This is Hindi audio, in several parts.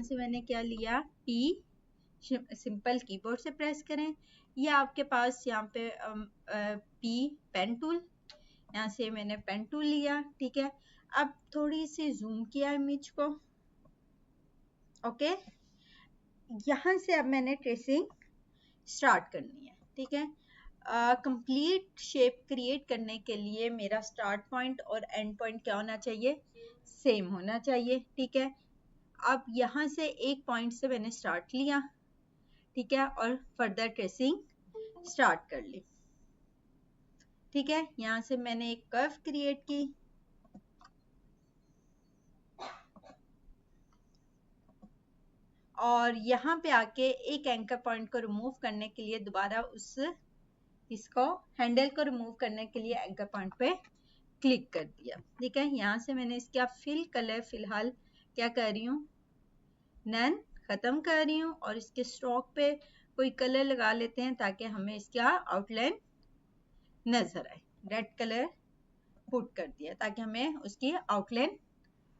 से मैंने क्या लिया, P, सिंपल कीबोर्ड से प्रेस करें, या आपके पास यहाँ पे P पेन टूल, यहाँ से मैंने पेन टूल लिया, ठीक है। अब थोड़ी सी जूम किया इमेज को, ओके। यहाँ से अब मैंने ट्रेसिंग स्टार्ट करनी है, ठीक है। कंप्लीट शेप क्रिएट करने के लिए मेरा स्टार्ट पॉइंट और एंड पॉइंट क्या होना चाहिए, सेम होना चाहिए, ठीक है। अब यहाँ से एक पॉइंट से मैंने स्टार्ट लिया, ठीक है, और फर्दर ट्रेसिंग स्टार्ट कर ली, ठीक है। यहाँ से मैंने एक कर्व क्रिएट की, और यहाँ पे आके एक एंकर पॉइंट को रिमूव करने के लिए दोबारा इसको हैंडल को रिमूव करने के लिए एंकर पॉइंट पे क्लिक कर दिया, ठीक है। यहाँ से मैंने इसका फिल कलर फिलहाल क्या कर रही हूँ, नन खत्म कर रही हूँ, और इसके स्ट्रोक पे कोई कलर लगा लेते हैं ताकि हमें इसका आउटलाइन नजर आए। रेड कलर पुट कर दिया ताकि हमें उसकी आउटलाइन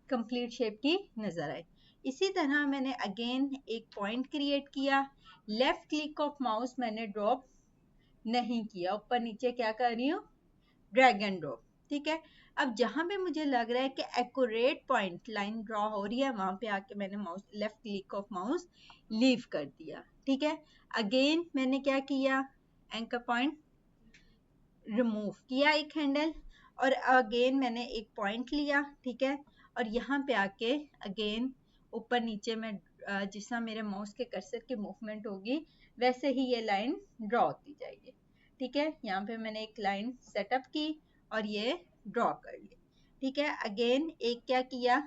कंप्लीट शेप की नजर आए। इसी तरह मैंने अगेन एक पॉइंट क्रिएट किया, लेफ्ट क्लिक ऑफ माउस मैंने ड्रॉप नहीं किया, ऊपर नीचे क्या कर रही हूँ, ड्रैग एंड ड्रॉप, ठीक है। अब जहां पे मुझे लग रहा है कि एक्यूरेट पॉइंट लाइन ड्रॉ हो रही है, वहां पे आके मैंने mouse left click of mouse leave कर दिया, ठीक है। अगेन मैंने क्या किया, एंकर पॉइंट रिमूव किया एक हैंडल, और अगेन मैंने एक पॉइंट लिया, ठीक है, और यहाँ पे आके अगेन ऊपर नीचे में जिस तरह मेरे माउस के कर्सर की मूवमेंट होगी वैसे ही ये लाइन ड्रॉ होती जाएगी, ठीक है। यहाँ पे मैंने एक लाइन सेटअप की और ये ड्रॉ कर ली, ठीक है। अगेन एक क्या किया,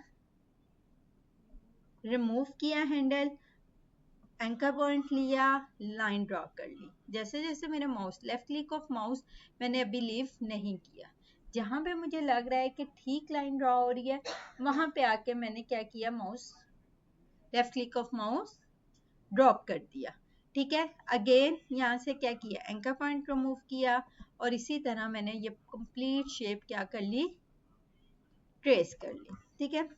रिमूव किया हैंडल, एंकर पॉइंट लिया, लाइन ड्रॉ कर ली। जैसे जैसे मेरे mouse left click of mouse मैंने अभी लीव नहीं किया, जहां पे मुझे लग रहा है कि ठीक लाइन ड्रॉ हो रही है वहां पे आके मैंने क्या किया, mouse left click of mouse drop कर दिया, ठीक है। अगेन यहाँ से क्या किया, एंकर पॉइंट रिमूव किया, और इसी तरह मैंने ये कंप्लीट शेप क्या कर ली, ट्रेस कर ली, ठीक है।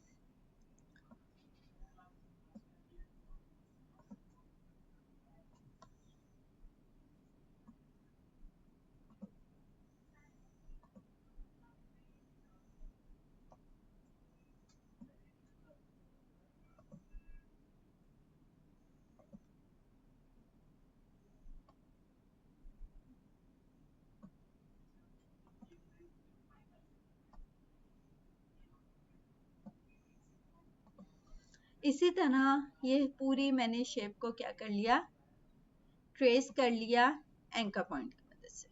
इसी तरह ये पूरी मैंने शेप को क्या कर लिया, ट्रेस कर लिया एंकर पॉइंट की मदद से।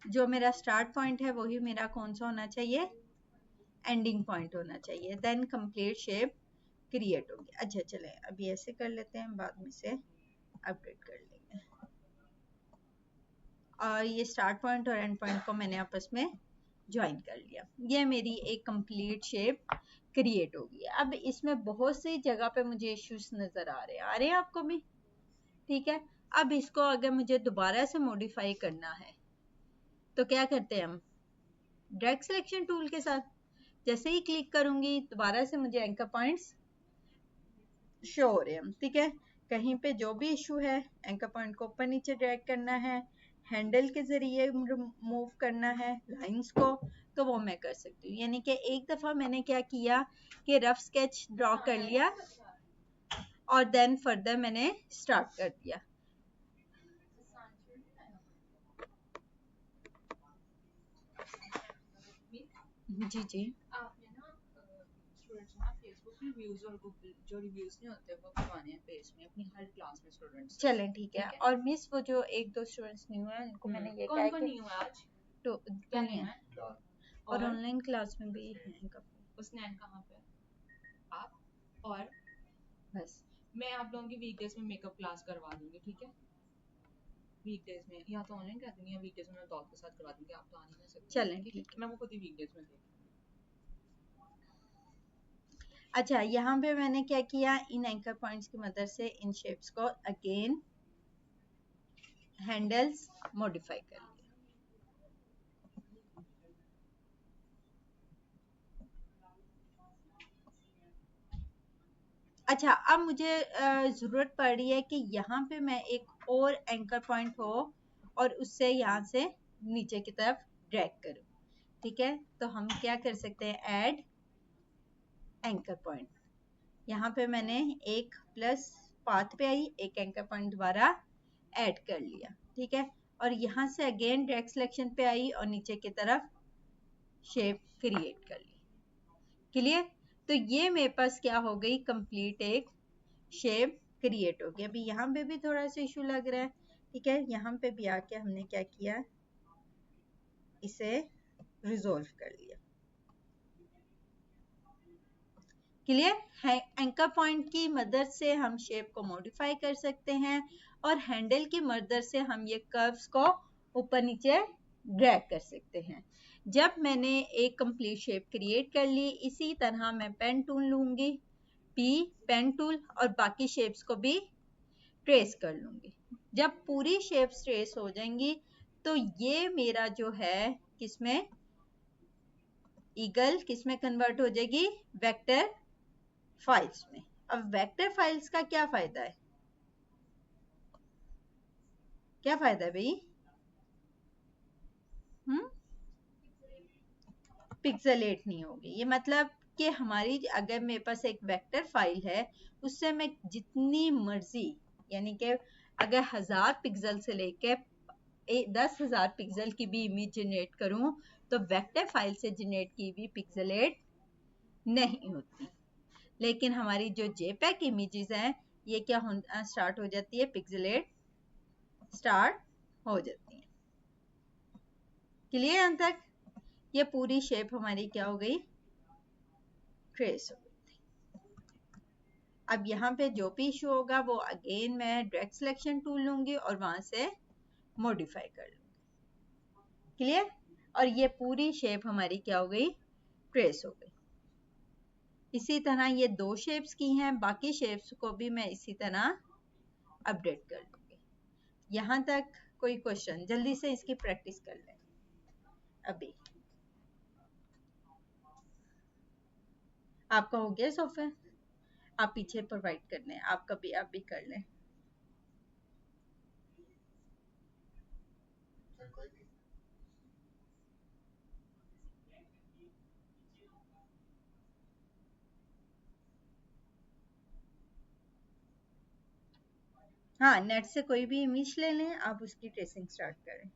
जो मेरा स्टार्ट पॉइंट है वही मेरा कौन सा होना चाहिए, एंडिंग पॉइंट होना चाहिए, देन कंप्लीट शेप क्रिएट होगी। अच्छा चले अभी ऐसे कर लेते हैं, बाद में से अपडेट कर लेंगे। और ये स्टार्ट पॉइंट और एंड पॉइंट को मैंने आपस में ज्वाइन कर लिया, ये मेरी एक कंप्लीट शेप क्रिएट होगी। अब इसमें बहुत सी जगह पे मुझे इश्यूज नजर आ रहे हैं आपको भी, ठीक है। अब इसको अगर मुझे दोबारा से मॉडिफाई करना है तो क्या करते हैं हम, ड्रैग सिलेक्शन टूल के साथ जैसे ही क्लिक करूंगी दोबारा से मुझे एंकर पॉइंट्स शो हो रहे हैं, ठीक है। कहीं पे जो भी इशू है, एंकर पॉइंट को ऊपर नीचे ड्रैग करना है, हैंडल के जरिए मूव करना है लाइंस को, तो वो मैं कर सकती हूँ। यानी कि एक दफा मैंने क्या किया कि रफ स्केच ड्रॉ कर लिया और देन फर्दर मैंने स्टार्ट कर दिया। जी जी, आपने ना स्टूडेंट्स ना फेसबुक रिव्यूज और गूगल जो रिव्यूज नहीं होते वो करवाने हैं पेज में अपनी हर क्लास में स्टूडेंट्स। चलें ठीक है। और मिस वो जो एक दो स्टूडेंट्स न्यू हैं उनको मैंने ये कहा कौन कि न्यू है आज, तो क्या न्यू है, और ऑनलाइन क्लास में भी हैं काफी। उसने कहाँ पे आप, और बस मैं आप लोगों की वीकडेज में मेकअप क्लास करवा दूंगी, ठीक है। वीकडेज में या तो ऑनलाइन कर दूंगी या वीकडेज में मैं डॉग के साथ करवा दूंगी, आप तो आ नहीं सकते। चलें ठीक है। मैं वो खुद ही वीकडेज में देख। अच्छा, यहाँ पे मैंने क्या किया, इन एंकर पॉइंट्स की मदद से इन शेप्स को अगेन हैंडल्स मॉडिफाई कर लिया। अच्छा, अब मुझे ज़रूरत पड़ रही है कि यहाँ पे मैं एक और एंकर पॉइंट हो और उससे यहाँ से नीचे की तरफ ड्रैग करूँ। ठीक है, तो हम क्या कर सकते हैं, ऐड एंकर पॉइंट। यहाँ पे मैंने एक प्लस पाथ पे आई, एक एंकर पॉइंट दोबारा ऐड कर लिया। ठीक है, और यहाँ से अगेन ड्रैग सिलेक्शन पे आई और नीचे की तरफ शेप क्रिएट कर ली। क्लियर? तो ये मेरे पास क्या हो गई, कंप्लीट एक शेप क्रिएट हो गया। अभी यहाँ पे भी थोड़ा सा इशू लग रहा है। ठीक है, यहाँ पे भी आके हमने क्या किया, इसे रिजोल्व कर लिया। क्लियर है? एंकर पॉइंट की मदद से हम शेप को मॉडिफाई कर सकते हैं और हैंडल की मदद से हम ये कर्व्स को ऊपर नीचे ड्रैग कर सकते हैं। जब मैंने एक कंप्लीट शेप क्रिएट कर ली, इसी तरह मैं पेन टूल लूंगी, पेन टूल, और बाकी शेप्स को भी ट्रेस कर लूंगी। जब पूरी शेप्स ट्रेस हो जाएंगी तो ये मेरा जो है किसमें, ईगल किसमें कन्वर्ट हो जाएगी, वेक्टर फाइल्स में। अब वेक्टर फाइल्स का क्या फायदा है, क्या फायदा है भाई, पिक्सेलेट नहीं होगी। ये मतलब कि हमारी, अगर मेरे पास एक वेक्टर फाइल है, उससे मैं जितनी मर्जी, यानी कि अगर 1000 पिक्सल से लेके 10,000 पिक्सल की भी इमेज जनरेट करूं तो वेक्टर फाइल से जनरेट की भी पिक्सेलेट नहीं होती। लेकिन हमारी जो जेपैक इमेजेस हैं, ये क्या होना स्टार्ट हो जाती है, पिक्सेलेट स्टार्ट हो जाती है। क्लियर यहाँ तक? ये पूरी शेप हमारी क्या हो गई, ट्रेस हो गई। अब यहाँ पे जो भी इशू होगा वो अगेन मैं ड्रैग सिलेक्शन टूल लूंगी और वहां से मॉडिफाई कर लूंगी। क्लियर? और ये पूरी शेप हमारी क्या हो गई, ट्रेस हो गई। इसी तरह ये दो शेप्स की हैं, बाकी शेप्स को भी मैं इसी तरह अपडेट कर लूंगी। यहाँ तक कोई क्वेश्चन? जल्दी से इसकी प्रैक्टिस कर लें अभी। आपका हो गया सॉफ्टवेयर, आप पीछे प्रोवाइड कर लें, आपका भी आप भी कर लें। हाँ, नेट से कोई भी इमेज ले लें, आप उसकी ट्रेसिंग स्टार्ट करें।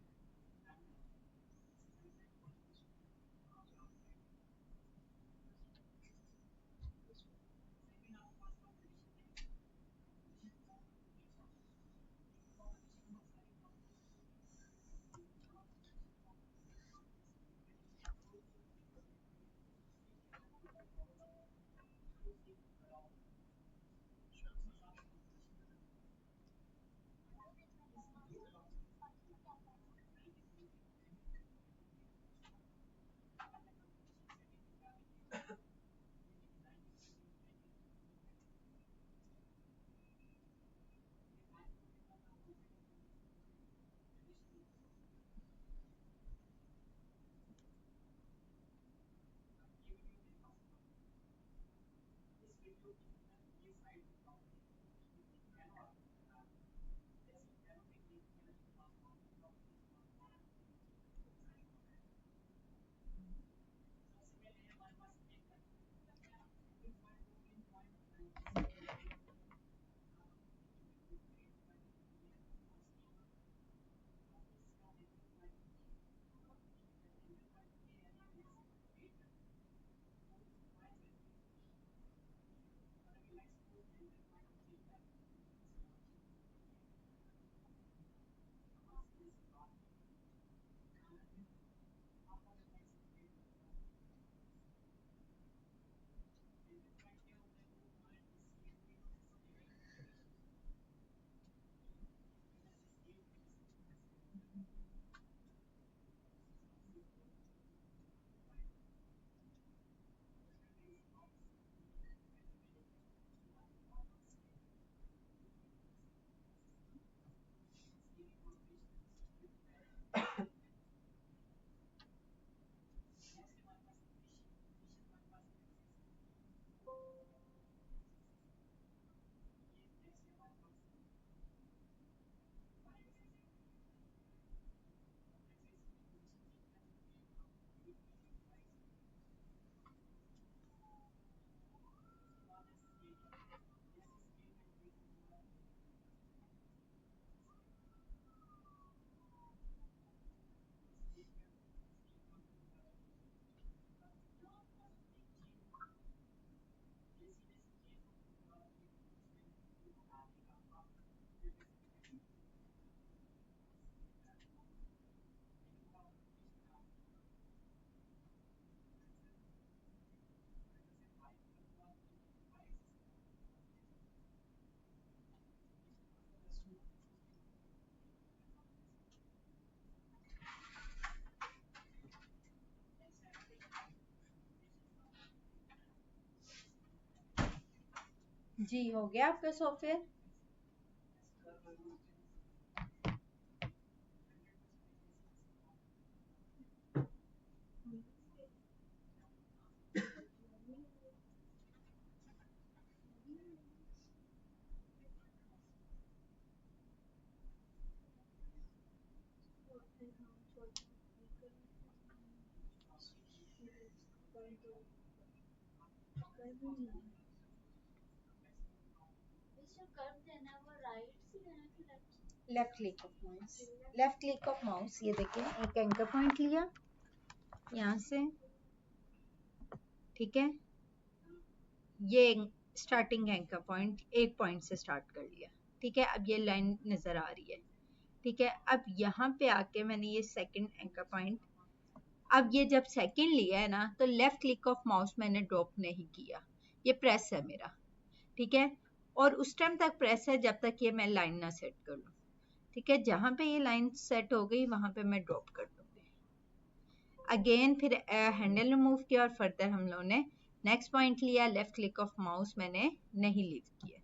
जी हो गया आपका software? Left click of mouse, left click of mouse, ये देखिए एक एंकर पॉइंट लिया यहाँ से, ठीक है, ये स्टार्टिंग एंकर पॉइंट एक पॉइंट से स्टार्ट कर लिया, ठीक है। अब ये लाइन नजर आ रही है, ठीक है। अब यहाँ पे आके मैंने ये सेकंड एंकर पॉइंट, अब ये जब सेकंड लिया है ना तो लेफ्ट क्लिक ऑफ माउस मैंने ड्रॉप नहीं किया, ये प्रेस है मेरा, ठीक है। और उस टाइम तक प्रेस है जब तक ये मैं लाइन ना सेट कर लूँ, ठीक है। जहाँ पे ये लाइन सेट हो गई वहां पे मैं ड्रॉप कर दूंगी। अगेन फिर हैंडल रिमूव किया और फर्दर हम लोगों ने नेक्स्ट पॉइंट लिया, लेफ्ट क्लिक ऑफ माउस मैंने नहीं लीव किया।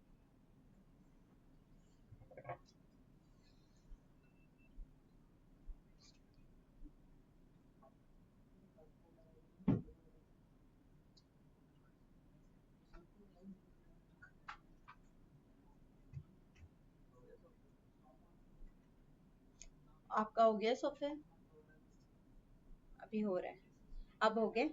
आपका हो गया सॉफ्टवेयर? अभी हो रहा है, अब हो गया।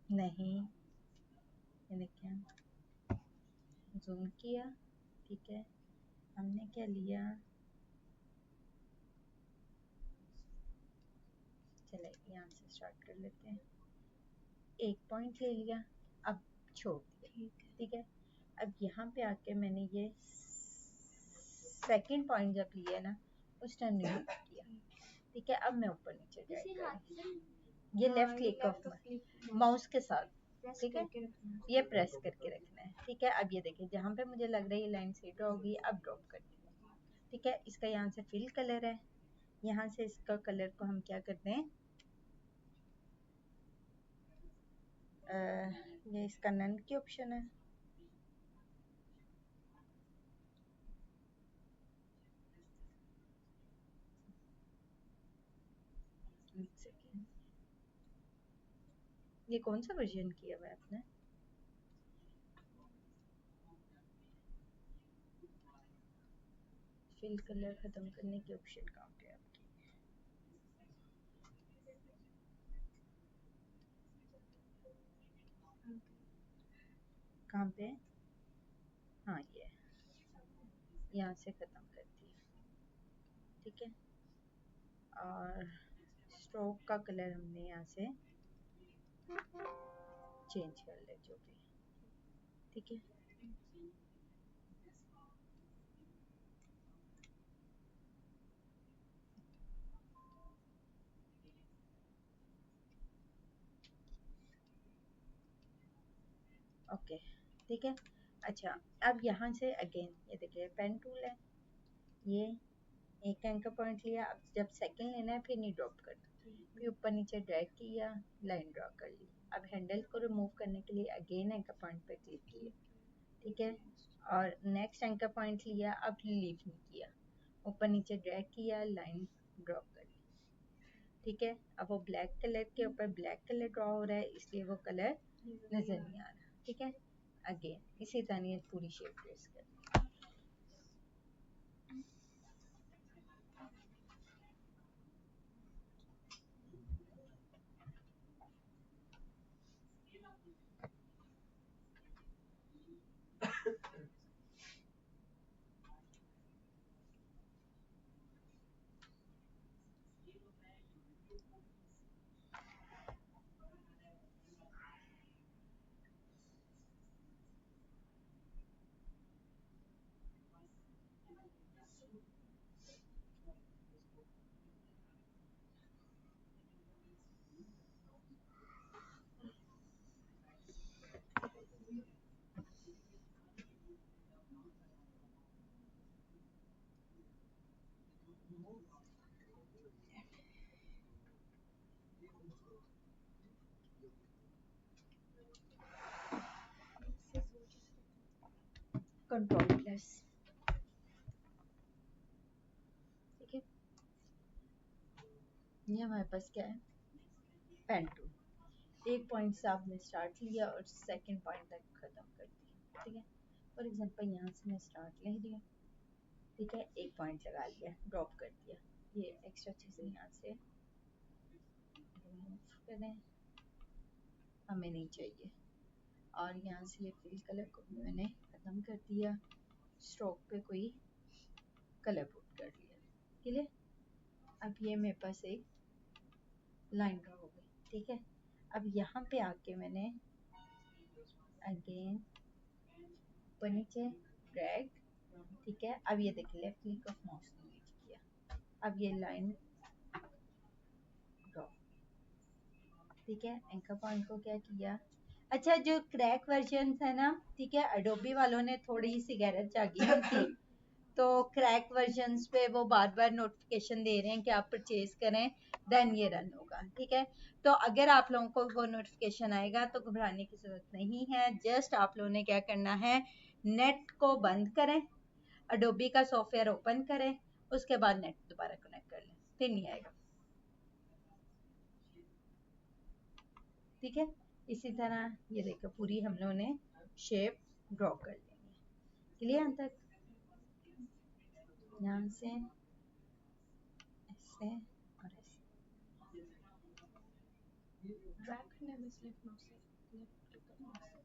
नहीं, ये देखिए जूम किया, ठीक है। हमने क्या लिया, चले यहाँ से स्टार्ट कर लेते हैं। एक पॉइंट ले लिया, अब छोड़ दिया, ठीक है। अब यहाँ पे आके मैंने ये सेकंड पॉइंट जब लिया ना उस टाइम नहीं किया, ठीक है। अब मैं ऊपर नीचे ड्रैग करूँ, ये लेफ्ट क्लिक ऑफ माउस के साथ, ठीक है, ये प्रेस करके रखना है, ठीक है। अब ये देखिए जहाँ पे मुझे लग रहा है ये लाइन सेट होगी, अब ड्रॉप कर देंगे, ठीक है। इसका यहाँ से फिल कलर है, यहाँ से इसका कलर को हम क्या करते हैं, ये इसका नन की ऑप्शन है, एक सेकेंड, ये कौन सा वर्जन किया हुआ है आपने? फिल कलर खत्म करने की ऑप्शन कहाँ पे है आपकी? कहाँ पे? हाँ ये यहाँ से खत्म करती है, ठीक है। और स्ट्रोक का कलर हमने यहाँ से चेंज कर ले जो भी, ठीक है। ओके, ठीक है। अच्छा, अब यहाँ से अगेन ये देखिए पेन टूल है, ये एक एंकर पॉइंट लिया, अब जब सेकंड लेना है फिर नहीं ड्रॉप करना, फिर ऊपर नीचे ड्रैग किया, लाइन ड्रॉ कर ली। अब हैंडल को रिमूव करने के लिए अगेन एंकर पॉइंट पे क्लिक किया, ठीक है, और नेक्स्ट एंकर पॉइंट लिया, अब लीव नहीं किया, ऊपर नीचे ड्रैग किया, लाइन ड्रॉ कर ली, ठीक है। अब वो ब्लैक कलर के ऊपर ब्लैक कलर ड्रॉ हो रहा है, इसलिए वो कलर नजर नहीं आ रहा, ठीक है। अगेन इसी तरह ये पूरी शेप ट्रेस कर कंट्रोल प्लस, ठीक है। ये हमारे पास क्या है, पेन टूल। एक पॉइंट से आपने स्टार्ट लिया और सेकंड पॉइंट तक खत्म कर दिया, ठीक है। फॉर एग्जांपल यहाँ से मैं स्टार्ट ले लिया, ठीक है, एक पॉइंट लगा लिया, ड्रॉप कर दिया, ये एक्स्ट्रा चीज़ें यहाँ से रिमूव करें, हमें नहीं चाहिए। और यहाँ से ये फिल कलर को भी मैंने ख़त्म कर दिया, स्ट्रोक पे कोई कलर पुट कर लिया, ठीक है। अब ये मेरे पास एक लाइन ड्रॉ हो गई, ठीक है। अब यहाँ पे आके मैंने अगेन ऊपर नीचे ड्रैग, ठीक है। अब ये देखिए लेफ्ट क्लिक ऑफ माउस किया, अब ये लाइन ड्रॉ, ठीक है। एंकर पॉइंट को क्या किया, अच्छा जो क्रैक वर्जन है ना, ठीक है, एडोबी वालों ने थोड़ी सी गैरत जागी उनकी, तो क्रैक वर्जन्स पे वो बार बार नोटिफिकेशन दे रहे हैं कि आप परचेज करें देन ये रन होगा, ठीक है। तो अगर आप लोगों को वो नोटिफिकेशन आएगा तो घबराने की जरूरत नहीं है, जस्ट आप लोगों ने क्या करना है, नेट को बंद करें, अडोबी का सॉफ्टवेयर ओपन करें, उसके बाद नेट दोबारा कनेक्ट कर लें, फिर नहीं आएगा, ठीक है। इसी तरह ये देखो पूरी हम लोगों ने शेप ड्रॉ कर लेंगे, क्लियर तक, यहाँ से ऐसे और ऐसे,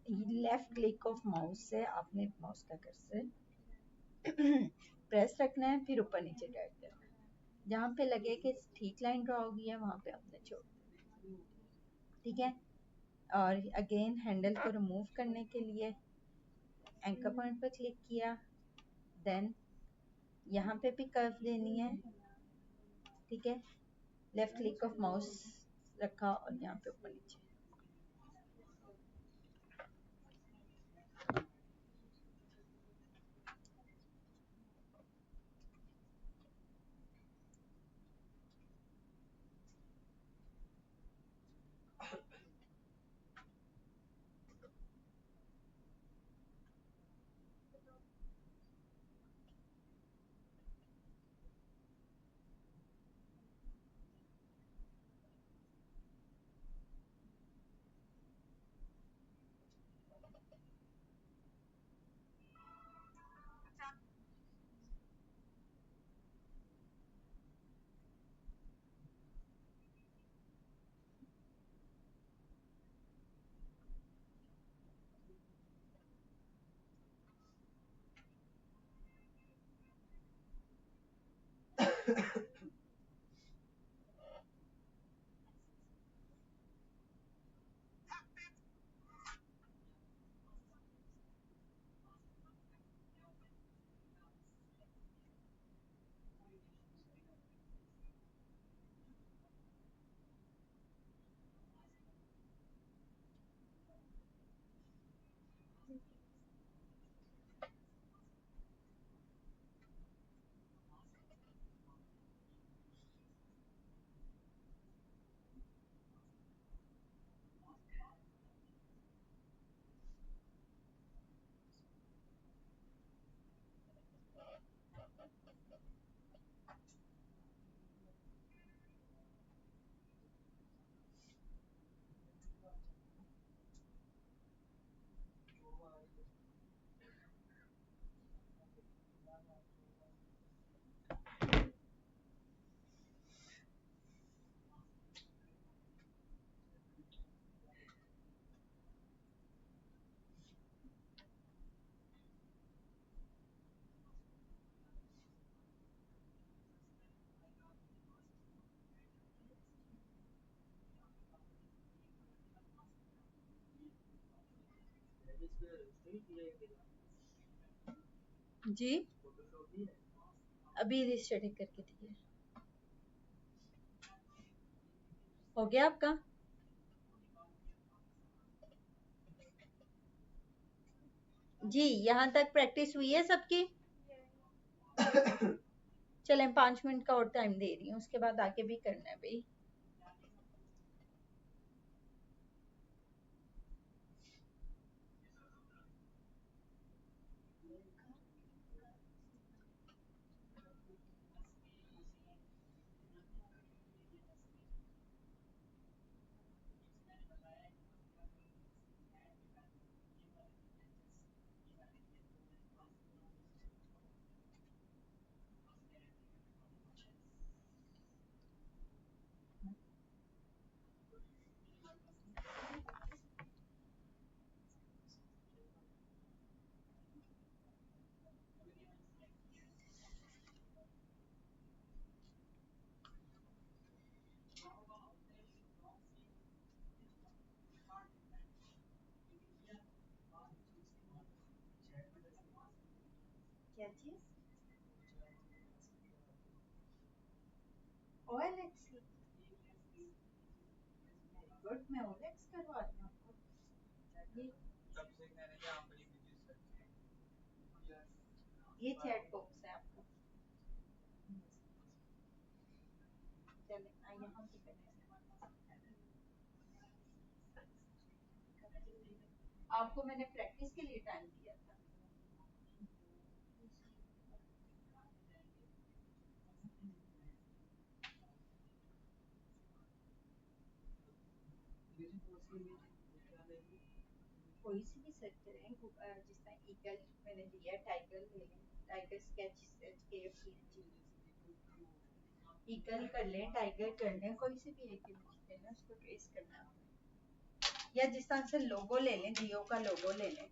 लेफ्ट क्लिक ऑफ माउस से आपने माउस का कर्सर प्रेस रखना है, फिर ऊपर नीचे ड्रैग करना है, जहाँ पे लगे कि ठीक लाइन ड्रॉ हो गई है वहाँ पे आपने छोड़, ठीक है। और अगेन हैंडल को रिमूव करने के लिए एंकर पॉइंट पर क्लिक किया, देन यहाँ पे भी कर्व देनी है, ठीक है, लेफ्ट क्लिक ऑफ माउस रखा और यहाँ पे ऊपर नीचे, जी अभी रिस्टार्ट करके दिए। हो गया आपका? जी यहाँ तक प्रैक्टिस हुई है सबकी? चलें 5 मिनट का और टाइम दे रही हूँ, उसके बाद आगे भी करना है भाई। क्या चीज? OLX? गुड, मैं OLX करवा रही हूँ आपको। ये चैट बॉक्स है आपका। चलें यहाँ पे करते हैं। आपको मैंने प्रैक्टिस के लिए टाइम दिया था। कोई सी भी सर्च करें, जिस तरह ईगल मैंने दिया, टाइगर ले लें, टाइगर स्केच KFPNG, ईगल कर लें, टाइगर कर लें, कोई सी भी एक इमेज लेना, उसको ट्रेस करना है। या जिस तरह से लोगो ले लें, जियो का लोगो ले लें।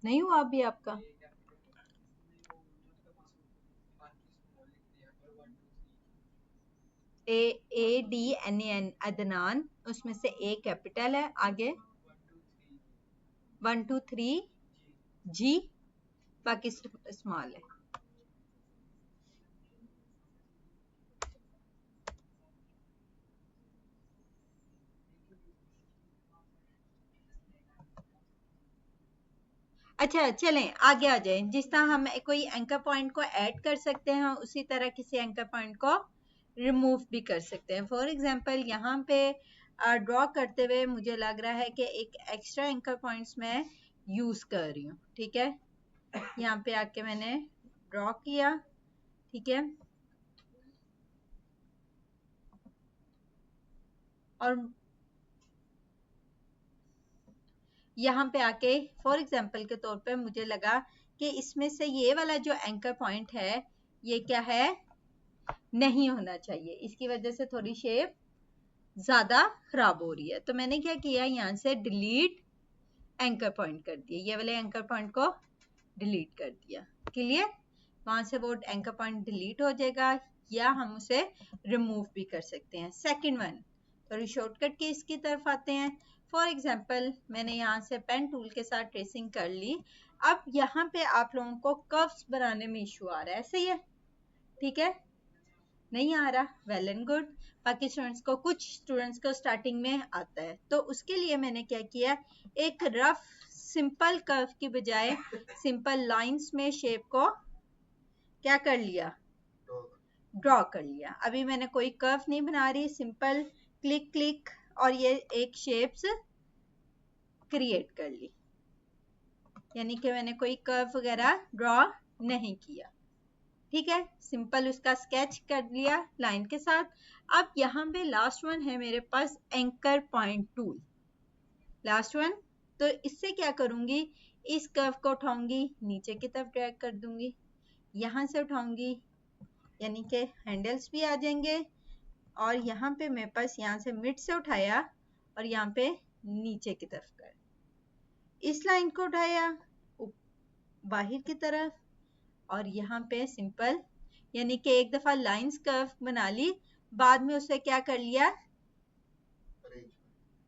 नहीं हुआ अभी आपका? AADNAN, अदनान, उसमें से A कैपिटल है, आगे 1 2 3 G, बाकी स्मॉल है। अच्छा चलें आगे आ जाएं। जिस तरह हम कोई एंकर पॉइंट को ऐड कर सकते हैं, उसी तरह किसी एंकर पॉइंट को रिमूव भी कर सकते हैं। फॉर एग्जांपल यहाँ पे ड्रॉ करते हुए मुझे लग रहा है कि एक एक्स्ट्रा एंकर पॉइंट्स मैं यूज कर रही हूँ। ठीक है, यहाँ पे आके मैंने ड्रॉ किया। ठीक है, और यहाँ पे आके फॉर एग्जाम्पल के तौर पे मुझे लगा कि इसमें से ये वाला जो एंकर पॉइंट है ये क्या है, नहीं होना चाहिए, इसकी वजह से थोड़ी शेप ज्यादा खराब हो रही है। तो मैंने क्या किया, यहाँ से डिलीट एंकर पॉइंट कर दिया, ये वाले एंकर पॉइंट को डिलीट कर दिया। क्लियर, वहां से वो एंकर पॉइंट डिलीट हो जाएगा, या हम उसे रिमूव भी कर सकते हैं। सेकंड वन, थोड़ी शॉर्टकट की इसकी तरफ आते हैं। फॉर एग्जाम्पल मैंने यहाँ से पेन टूल के साथ ट्रेसिंग कर ली। अब यहाँ पे आप लोगों को कर्व्स बनाने में इशू आ रहा है, सही है, ठीक है, नहीं आ रहा, वेल एंड गुड। बाकी स्टूडेंट्स को, कुछ स्टूडेंट्स को स्टार्टिंग में आता है, तो उसके लिए मैंने क्या किया, एक रफ सिंपल कर्व की बजाय सिंपल लाइंस में शेप को क्या कर लिया, ड्रॉ कर लिया। अभी मैंने कोई कर्व नहीं बना रही, सिंपल क्लिक क्लिक और ये एक शेप्स क्रिएट कर ली, यानी कि मैंने कोई कर्व वगैरह ड्रॉ नहीं किया, ठीक है, सिंपल उसका स्केच कर लिया लाइन के साथ। अब यहाँ पे लास्ट वन है मेरे पास anchor point tool, last one. तो इससे क्या करूंगी, इस कर्व को उठाऊंगी, नीचे की तरफ ड्रैग कर दूंगी, यहाँ से उठाऊंगी, यानी कि हैंडल्स भी आ जाएंगे, और यहाँ पे मेरे पास यहाँ से मिड से उठाया और यहाँ पे नीचे की तरफ कर, इस लाइन को उठाया बाहर की तरफ, और यहाँ पे सिंपल, यानी कि एक दफा लाइंस कर्व बना ली, बाद में उसे क्या कर लिया,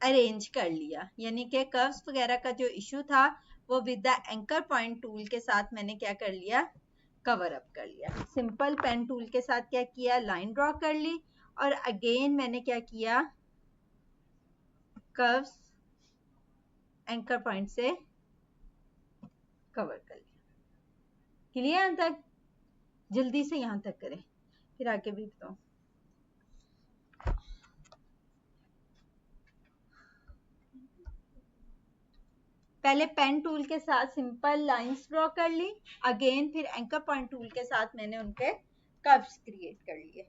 अरेंज कर लिया, यानी कि कर्व्स वगैरह का जो इशू था वो with the anchor point tool के साथ मैंने क्या कर लिया, कवर अप कर लिया। सिंपल पेन टूल के साथ क्या किया, लाइन ड्रॉ कर ली, और अगेन मैंने क्या किया, कर्व्स एंकर पॉइंट से कवर कर लिया। क्लियर यहाँ तक, जल्दी से यहाँ तक करें फिर आगे भी बताऊं। पहले पेन टूल के साथ सिंपल लाइंस ड्रॉ कर ली, अगेन फिर एंकर पॉइंट टूल के साथ मैंने उनके कर्व्स क्रिएट कर लिए।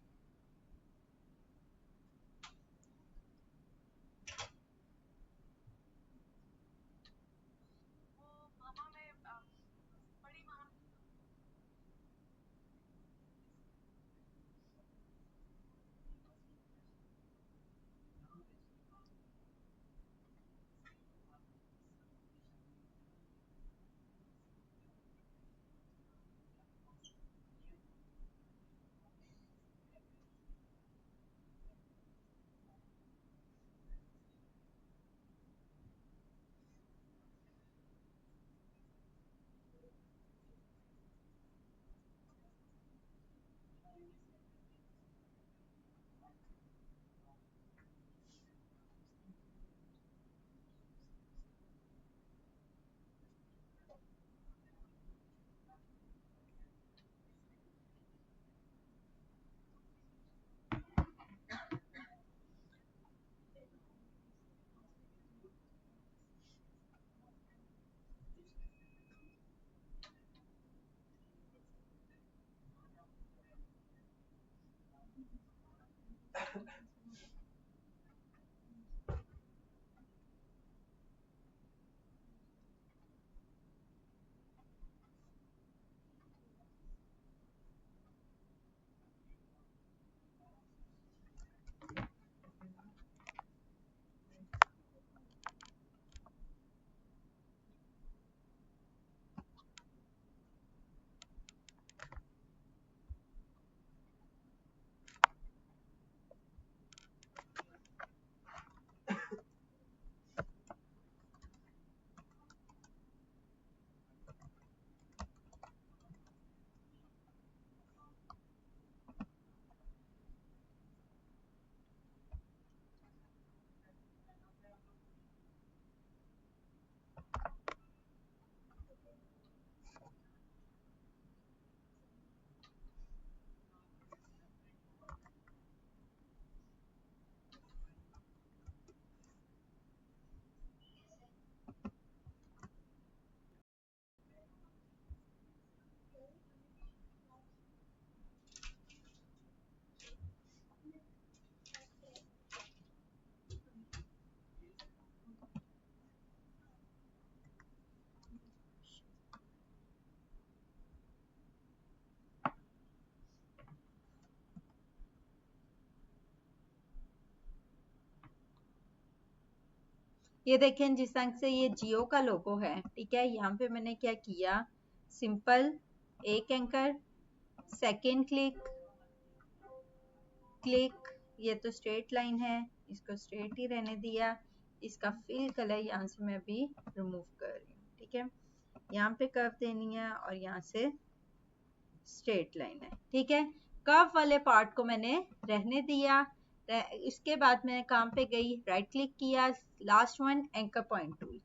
ये देखें जिस रंग से ये जियो का लोगो है, ठीक है। यहाँ पे मैंने क्या किया, सिंपल एक एंकर, सेकेंड क्लिक, क्लिक, ये तो स्ट्रेट लाइन है, इसको स्ट्रेट ही रहने दिया। इसका फिल कलर यहाँ से मैं अभी रिमूव कर रही हूँ, ठीक है। यहाँ पे कर्व देनी है और यहाँ से स्ट्रेट लाइन है, ठीक है। कर्व वाले पार्ट को मैंने रहने दिया। इसके बाद मैं काम पे गई, राइट क्लिक किया, last one anchor point tool,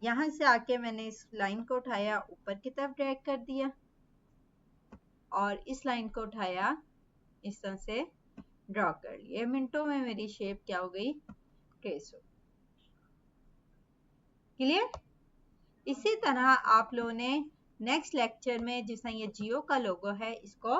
यहाँ से आके मैंने इस लाइन को उठाया, ऊपर की तरफ ड्रैग कर दिया और इस लाइन को उठाया, इस तरह से ड्रॉ कर लिया। मिनटों में मेरी शेप क्या हो गई, ट्रेस हो। क्लियर। इसी तरह आप लोगों ने नेक्स्ट लेक्चर में, जिस तरह ये जियो का लोगो है, इसको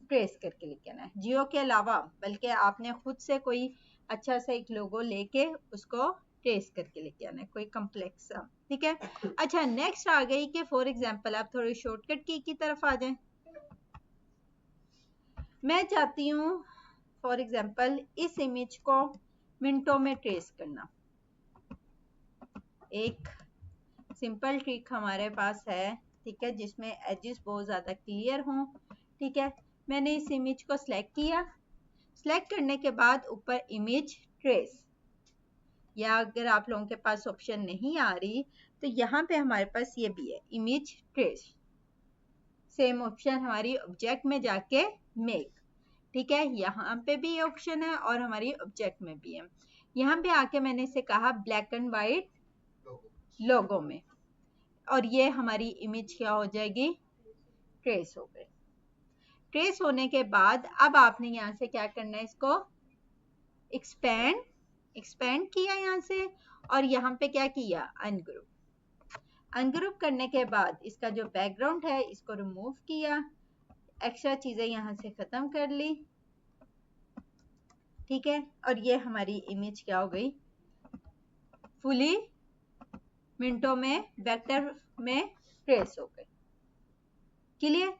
ट्रेस करके लिख आना है। जियो के अलावा बल्कि आपने खुद से कोई अच्छा सा एक लोगो लेके उसको ट्रेस करके लेके आना है, कोई कम्प्लेक्स सा, ठीक है। अच्छा, नेक्स्ट आ गई कि फॉर एग्जांपल आप थोड़ी शॉर्टकट की तरफ आ जाएं। मैं चाहती हूँ फॉर एग्जांपल इस इमेज को मिनटों में ट्रेस करना। एक सिंपल ट्रिक हमारे पास है, ठीक है, जिसमें एजेस बहुत ज्यादा क्लियर हों, ठीक है। मैंने इस इमेज को सिलेक्ट किया, सिलेक्ट करने के बाद ऊपर इमेज ट्रेस, या अगर आप लोगों के पास ऑप्शन नहीं आ रही तो यहाँ पे हमारे पास ये भी है, इमेज ट्रेस। सेम ऑप्शन हमारी ऑब्जेक्ट में जाके मेक, ठीक है, यहाँ पे भी ऑप्शन है और हमारी ऑब्जेक्ट में भी है। यहाँ पे आके मैंने इसे कहा ब्लैक एंड व्हाइट लोगो में, और ये हमारी इमेज क्या हो जाएगी, ट्रेस हो गई। ट्रेस होने के बाद अब आपने यहाँ से क्या करना है, इसको एक्सपेंड किया यहाँ से, और यहाँ पे क्या किया, अनग्रुप करने के बाद इसका जो बैकग्राउंड है इसको रिमूव किया, एक्स्ट्रा चीजें यहाँ से खत्म कर ली, ठीक है। और ये हमारी इमेज क्या हो गई, फुली मिनटों में वेक्टर में ट्रेस हो गई। क्लियर।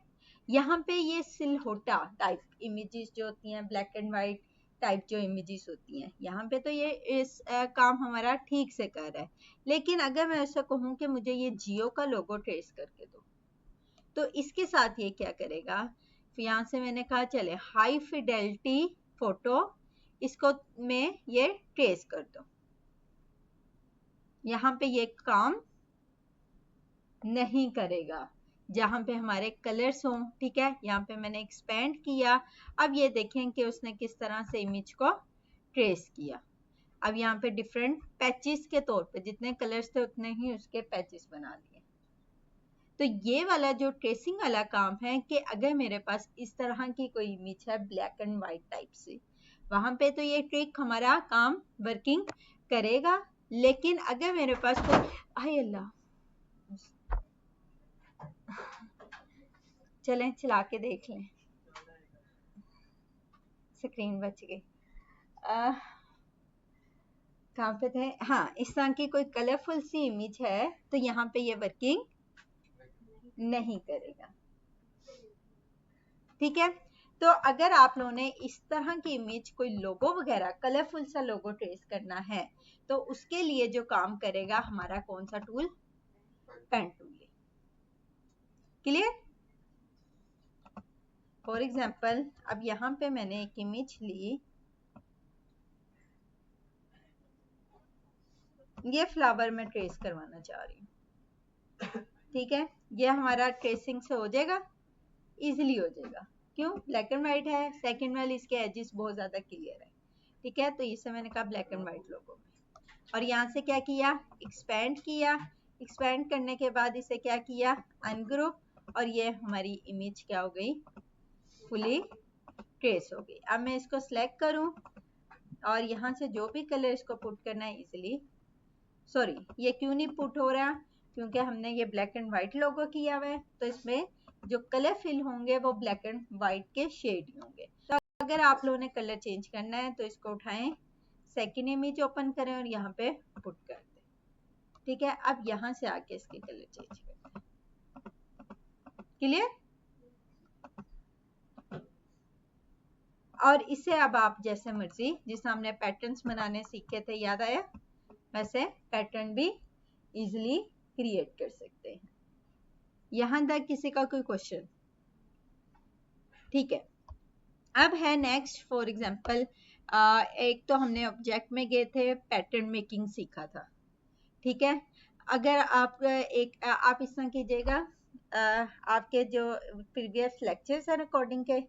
यहाँ पे ये सिलहोटा टाइप इमेजेस जो होती हैं, ब्लैक एंड व्हाइट टाइप जो इमेजेस होती हैं, यहाँ पे तो ये इस काम हमारा ठीक से कर रहा है। लेकिन अगर मैं ऐसा कहूँ कि मुझे ये जियो का लोगो ट्रेस करके दो, तो इसके साथ ये क्या करेगा, फिर यहाँ से मैंने कहा चले हाई फिडेलिटी फोटो, इसको में ये ट्रेस कर दो। यहाँ पे ये काम नहीं करेगा जहां पे हमारे कलर्स हों, ठीक है। यहाँ पे मैंने एक्सपेंड किया, अब ये देखें कि उसने किस तरह से इमेज को ट्रेस किया। अब यहाँ पे डिफरेंट पैचेस के तौर पे जितने कलर्स थे उतने ही उसके पैचेस बना दिए। तो ये वाला जो ट्रेसिंग वाला काम है कि अगर मेरे पास इस तरह की कोई इमेज है ब्लैक एंड व्हाइट टाइप से, वहां पे तो ये ट्रिक हमारा काम वर्किंग करेगा। लेकिन अगर मेरे पास कोई, हाय अल्लाह, चलें चला के देख लें, स्क्रीन बच गई। कहाँ पे थे, हाँ, इस तरह की कोई कलरफुल सी इमेज है तो यहाँ पे ये वर्किंग नहीं करेगा, ठीक है। तो अगर आप लोगों ने इस तरह की इमेज कोई लोगो वगैरह कलरफुल सा लोगो ट्रेस करना है तो उसके लिए जो काम करेगा हमारा कौन सा tool, pen tool. Clear. For example अब यहाँ पे मैंने एक इमेज ली, ये फ्लावर में ट्रेस करवाना चाह रही हूँ, ठीक है। ये हमारा ट्रेसिंग से हो जाएगा, इजीली हो जाएगा। क्यों, ब्लैक एंड व्हाइट है, सेकंड वाली इसके एजेस बहुत ज्यादा क्लियर है, ठीक है। तो इसे मैंने कहा ब्लैक एंड व्हाइट लोगो, और यहाँ से क्या किया, एक्सपेंड किया, एक्सपेंड करने के बाद इसे क्या किया, अनग्रुप, और ये हमारी इमेज क्या हो गई, फुली ट्रेस हो गई। अब मैं इसको सिलेक्ट करूं और यहाँ से जो भी कलर इसको पुट करना है इजिली, सॉरी ये क्यों नहीं पुट हो रहा, क्योंकि हमने ये ब्लैक एंड व्हाइट लोगो किया हुआ है, तो इसमें जो कलर फिल होंगे वो ब्लैक एंड व्हाइट के शेड होंगे। तो अगर आप लोगों ने कलर चेंज करना है तो इसको उठाएं, सेकेंड इमेज ओपन करें और यहाँ पे पुट कर दें, ठीक है। अब यहाँ से आके इसके कलर चेंज करते हैं। क्लियर। और इसे अब आप जैसे मर्जी, जिस हमने पैटर्न्स बनाने सीखे थे, याद आया, वैसे पैटर्न भी इजीली क्रिएट कर सकते हैं। यहां तक किसी का कोई क्वेश्चन? ठीक है, अब है नेक्स्ट। फॉर एग्जांपल एक तो हमने ऑब्जेक्ट में गए थे, पैटर्न मेकिंग सीखा था, ठीक है। अगर आप आप इस तरह कीजिएगा, आपके जो प्रीवियस लेक्चर्स हैं रिकॉर्डिंग के,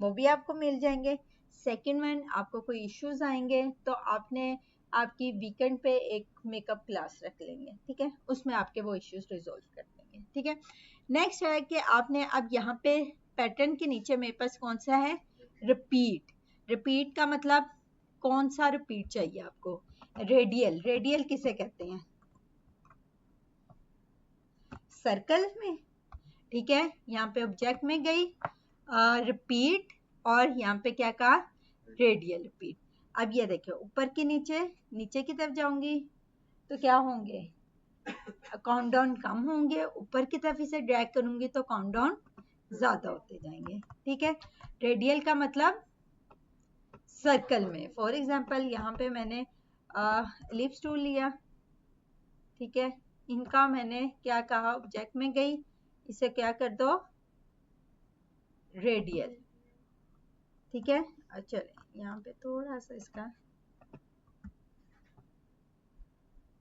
वो भी आपको मिल जाएंगे। सेकंड वन, आपको कोई इश्यूज आएंगे तो आपने आपकी वीकेंड पे एक मेकअप क्लास रख लेंगे, ठीक है, उसमें आपके वो इश्यूज रिजॉल्व कर देंगे, ठीक है। नेक्स्ट है कि आपने अब यहाँ पे पैटर्न के नीचे मेरे पास कौन सा है, रिपीट। रिपीट का मतलब कौन सा रिपीट चाहिए आपको? रेडियल। रेडियल किसे कहते हैं? सर्कल में, ठीक है। यहाँ पे ऑब्जेक्ट में गई, रिपीट, और यहाँ पे क्या कहा, रेडियल रिपीट। अब ये देखिए, ऊपर के नीचे, नीचे की तरफ जाऊंगी तो क्या होंगे, काउंटडाउन कम होंगे, ऊपर की तरफ इसे ड्रैग करूंगी तो काउंटडाउन ज्यादा होते जाएंगे, ठीक है। रेडियल का मतलब सर्कल में। फॉर एग्जांपल यहाँ पे मैंने एलिप्स टूल लिया, ठीक है, इनका मैंने क्या कहा, ऑब्जेक्ट में गई, इसे क्या कर दो, रेडियल, ठीक है। चलिए यहाँ पे थोड़ा सा इसका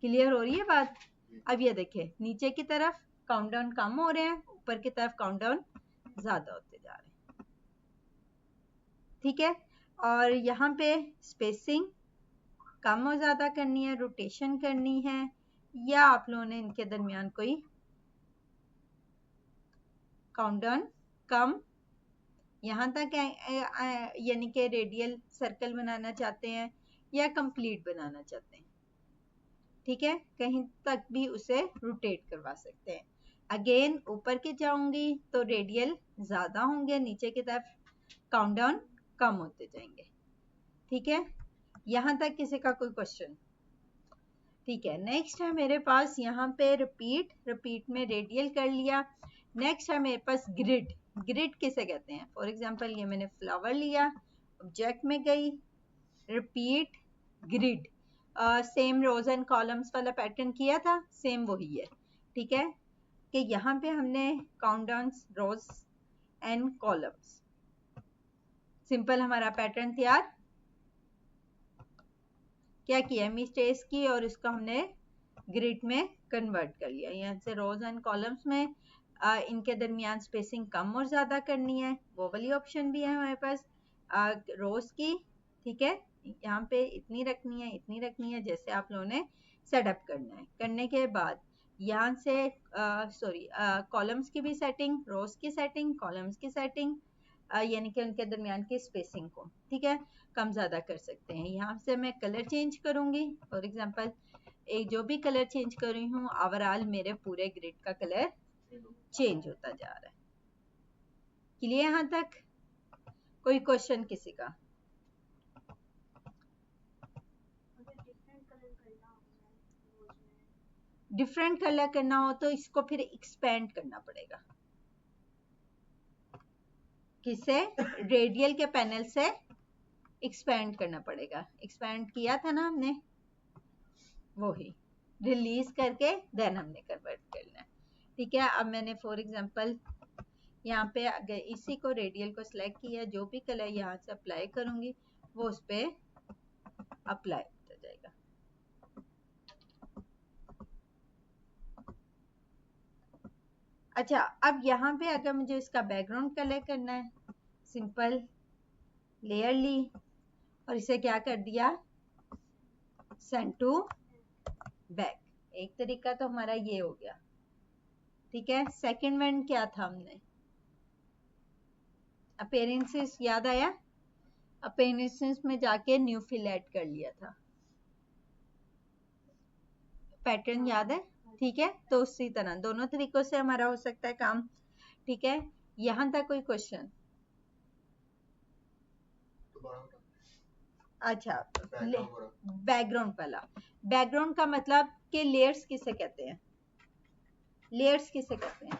क्लियर हो रही है बात। अब ये देखिए, नीचे की तरफ काउंटडाउन कम हो रहे हैं, ऊपर की तरफ काउंटडाउन ज्यादा होते जा रहे हैं, ठीक है। और यहाँ पे स्पेसिंग कम और ज्यादा करनी है, रोटेशन करनी है, या आप लोगों ने इनके दरमियान कोई काउंटडाउन कम, यहाँ तक यानी कि रेडियल सर्कल बनाना चाहते हैं या कंप्लीट बनाना चाहते हैं, ठीक है, कहीं तक भी उसे रोटेट करवा सकते हैं। अगेन ऊपर के जाऊंगी तो रेडियल ज्यादा होंगे, नीचे की तरफ काउंटडाउन कम होते जाएंगे, ठीक है। यहाँ तक किसी का कोई क्वेश्चन? ठीक है, नेक्स्ट है मेरे पास यहाँ पे रिपीट। रिपीट में रेडियल कर लिया। नेक्स्ट है मेरे पास ग्रिड। ग्रिड किसे कहते हैं? फॉर एग्जांपल ये मैंने फ्लावर लिया, ऑब्जेक्ट में गई, repeat, grid. Same rows and columns वाला पैटर्न किया था, सेम वही है, ठीक है, कि यहाँ पे हमने countdown rows and columns, simple हमारा पैटर्न तैयार। क्या किया, मिस्टेक्स की और इसको हमने ग्रिड में कन्वर्ट कर लिया। यहाँ से रोज एंड कॉलम्स में इनके दरमियान स्पेसिंग कम और ज्यादा करनी है, वो वाली ऑप्शन भी है हमारे पास रोज की, ठीक है, यहाँ पे इतनी रखनी है, इतनी रखनी है, जैसे आप लोगों ने सेटअप करना है। करने के बाद यहाँ से कॉलम्स की भी सेटिंग, रोज की सेटिंग, कॉलम्स की सेटिंग, यानी कि उनके दरमियान की स्पेसिंग को, ठीक है, कम ज्यादा कर सकते हैं। यहाँ से मैं कलर चेंज करूंगी, फॉर एग्जांपल एक जो भी कलर चेंज कर रही हूँ, ओवरऑल मेरे पूरे ग्रिड का कलर चेंज होता जा रहा है। क्लियर यहाँ तक? कोई क्वेश्चन किसी का? डिफरेंट कलर करना हो तो इसको फिर एक्सपेंड करना पड़ेगा। किसे? रेडियल के पैनल से एक्सपेंड करना पड़ेगा। एक्सपेंड किया था ना हमने, वही रिलीज करके देन हमने कन्वर्ट करना है, ठीक है। अब मैंने फॉर एग्जांपल यहाँ पे अगर इसी को रेडियल को सिलेक्ट किया, जो भी कलर यहाँ से अप्लाई करूंगी वो उस पर अप्लाई होता जाएगा। अच्छा, अब यहाँ पे अगर मुझे इसका बैकग्राउंड कलर करना है, सिंपल लेयर ली और इसे क्या कर दिया, सेंड टू बैक। एक तरीका तो हमारा ये हो गया, ठीक है। सेकंड वन क्या था, हमने अपीयरेंसेस, याद आया, अपीयरेंसेस में जाके न्यू फिल ऐड कर लिया था, पैटर्न याद है, ठीक है। तो उसी तरह दोनों तरीकों से हमारा हो सकता है काम, ठीक है। यहाँ तक कोई क्वेश्चन? अच्छा, बैकग्राउंड वाला। बैकग्राउंड का मतलब कि लेयर्स किसे कहते हैं? लेयर्स किसे कहते हैं?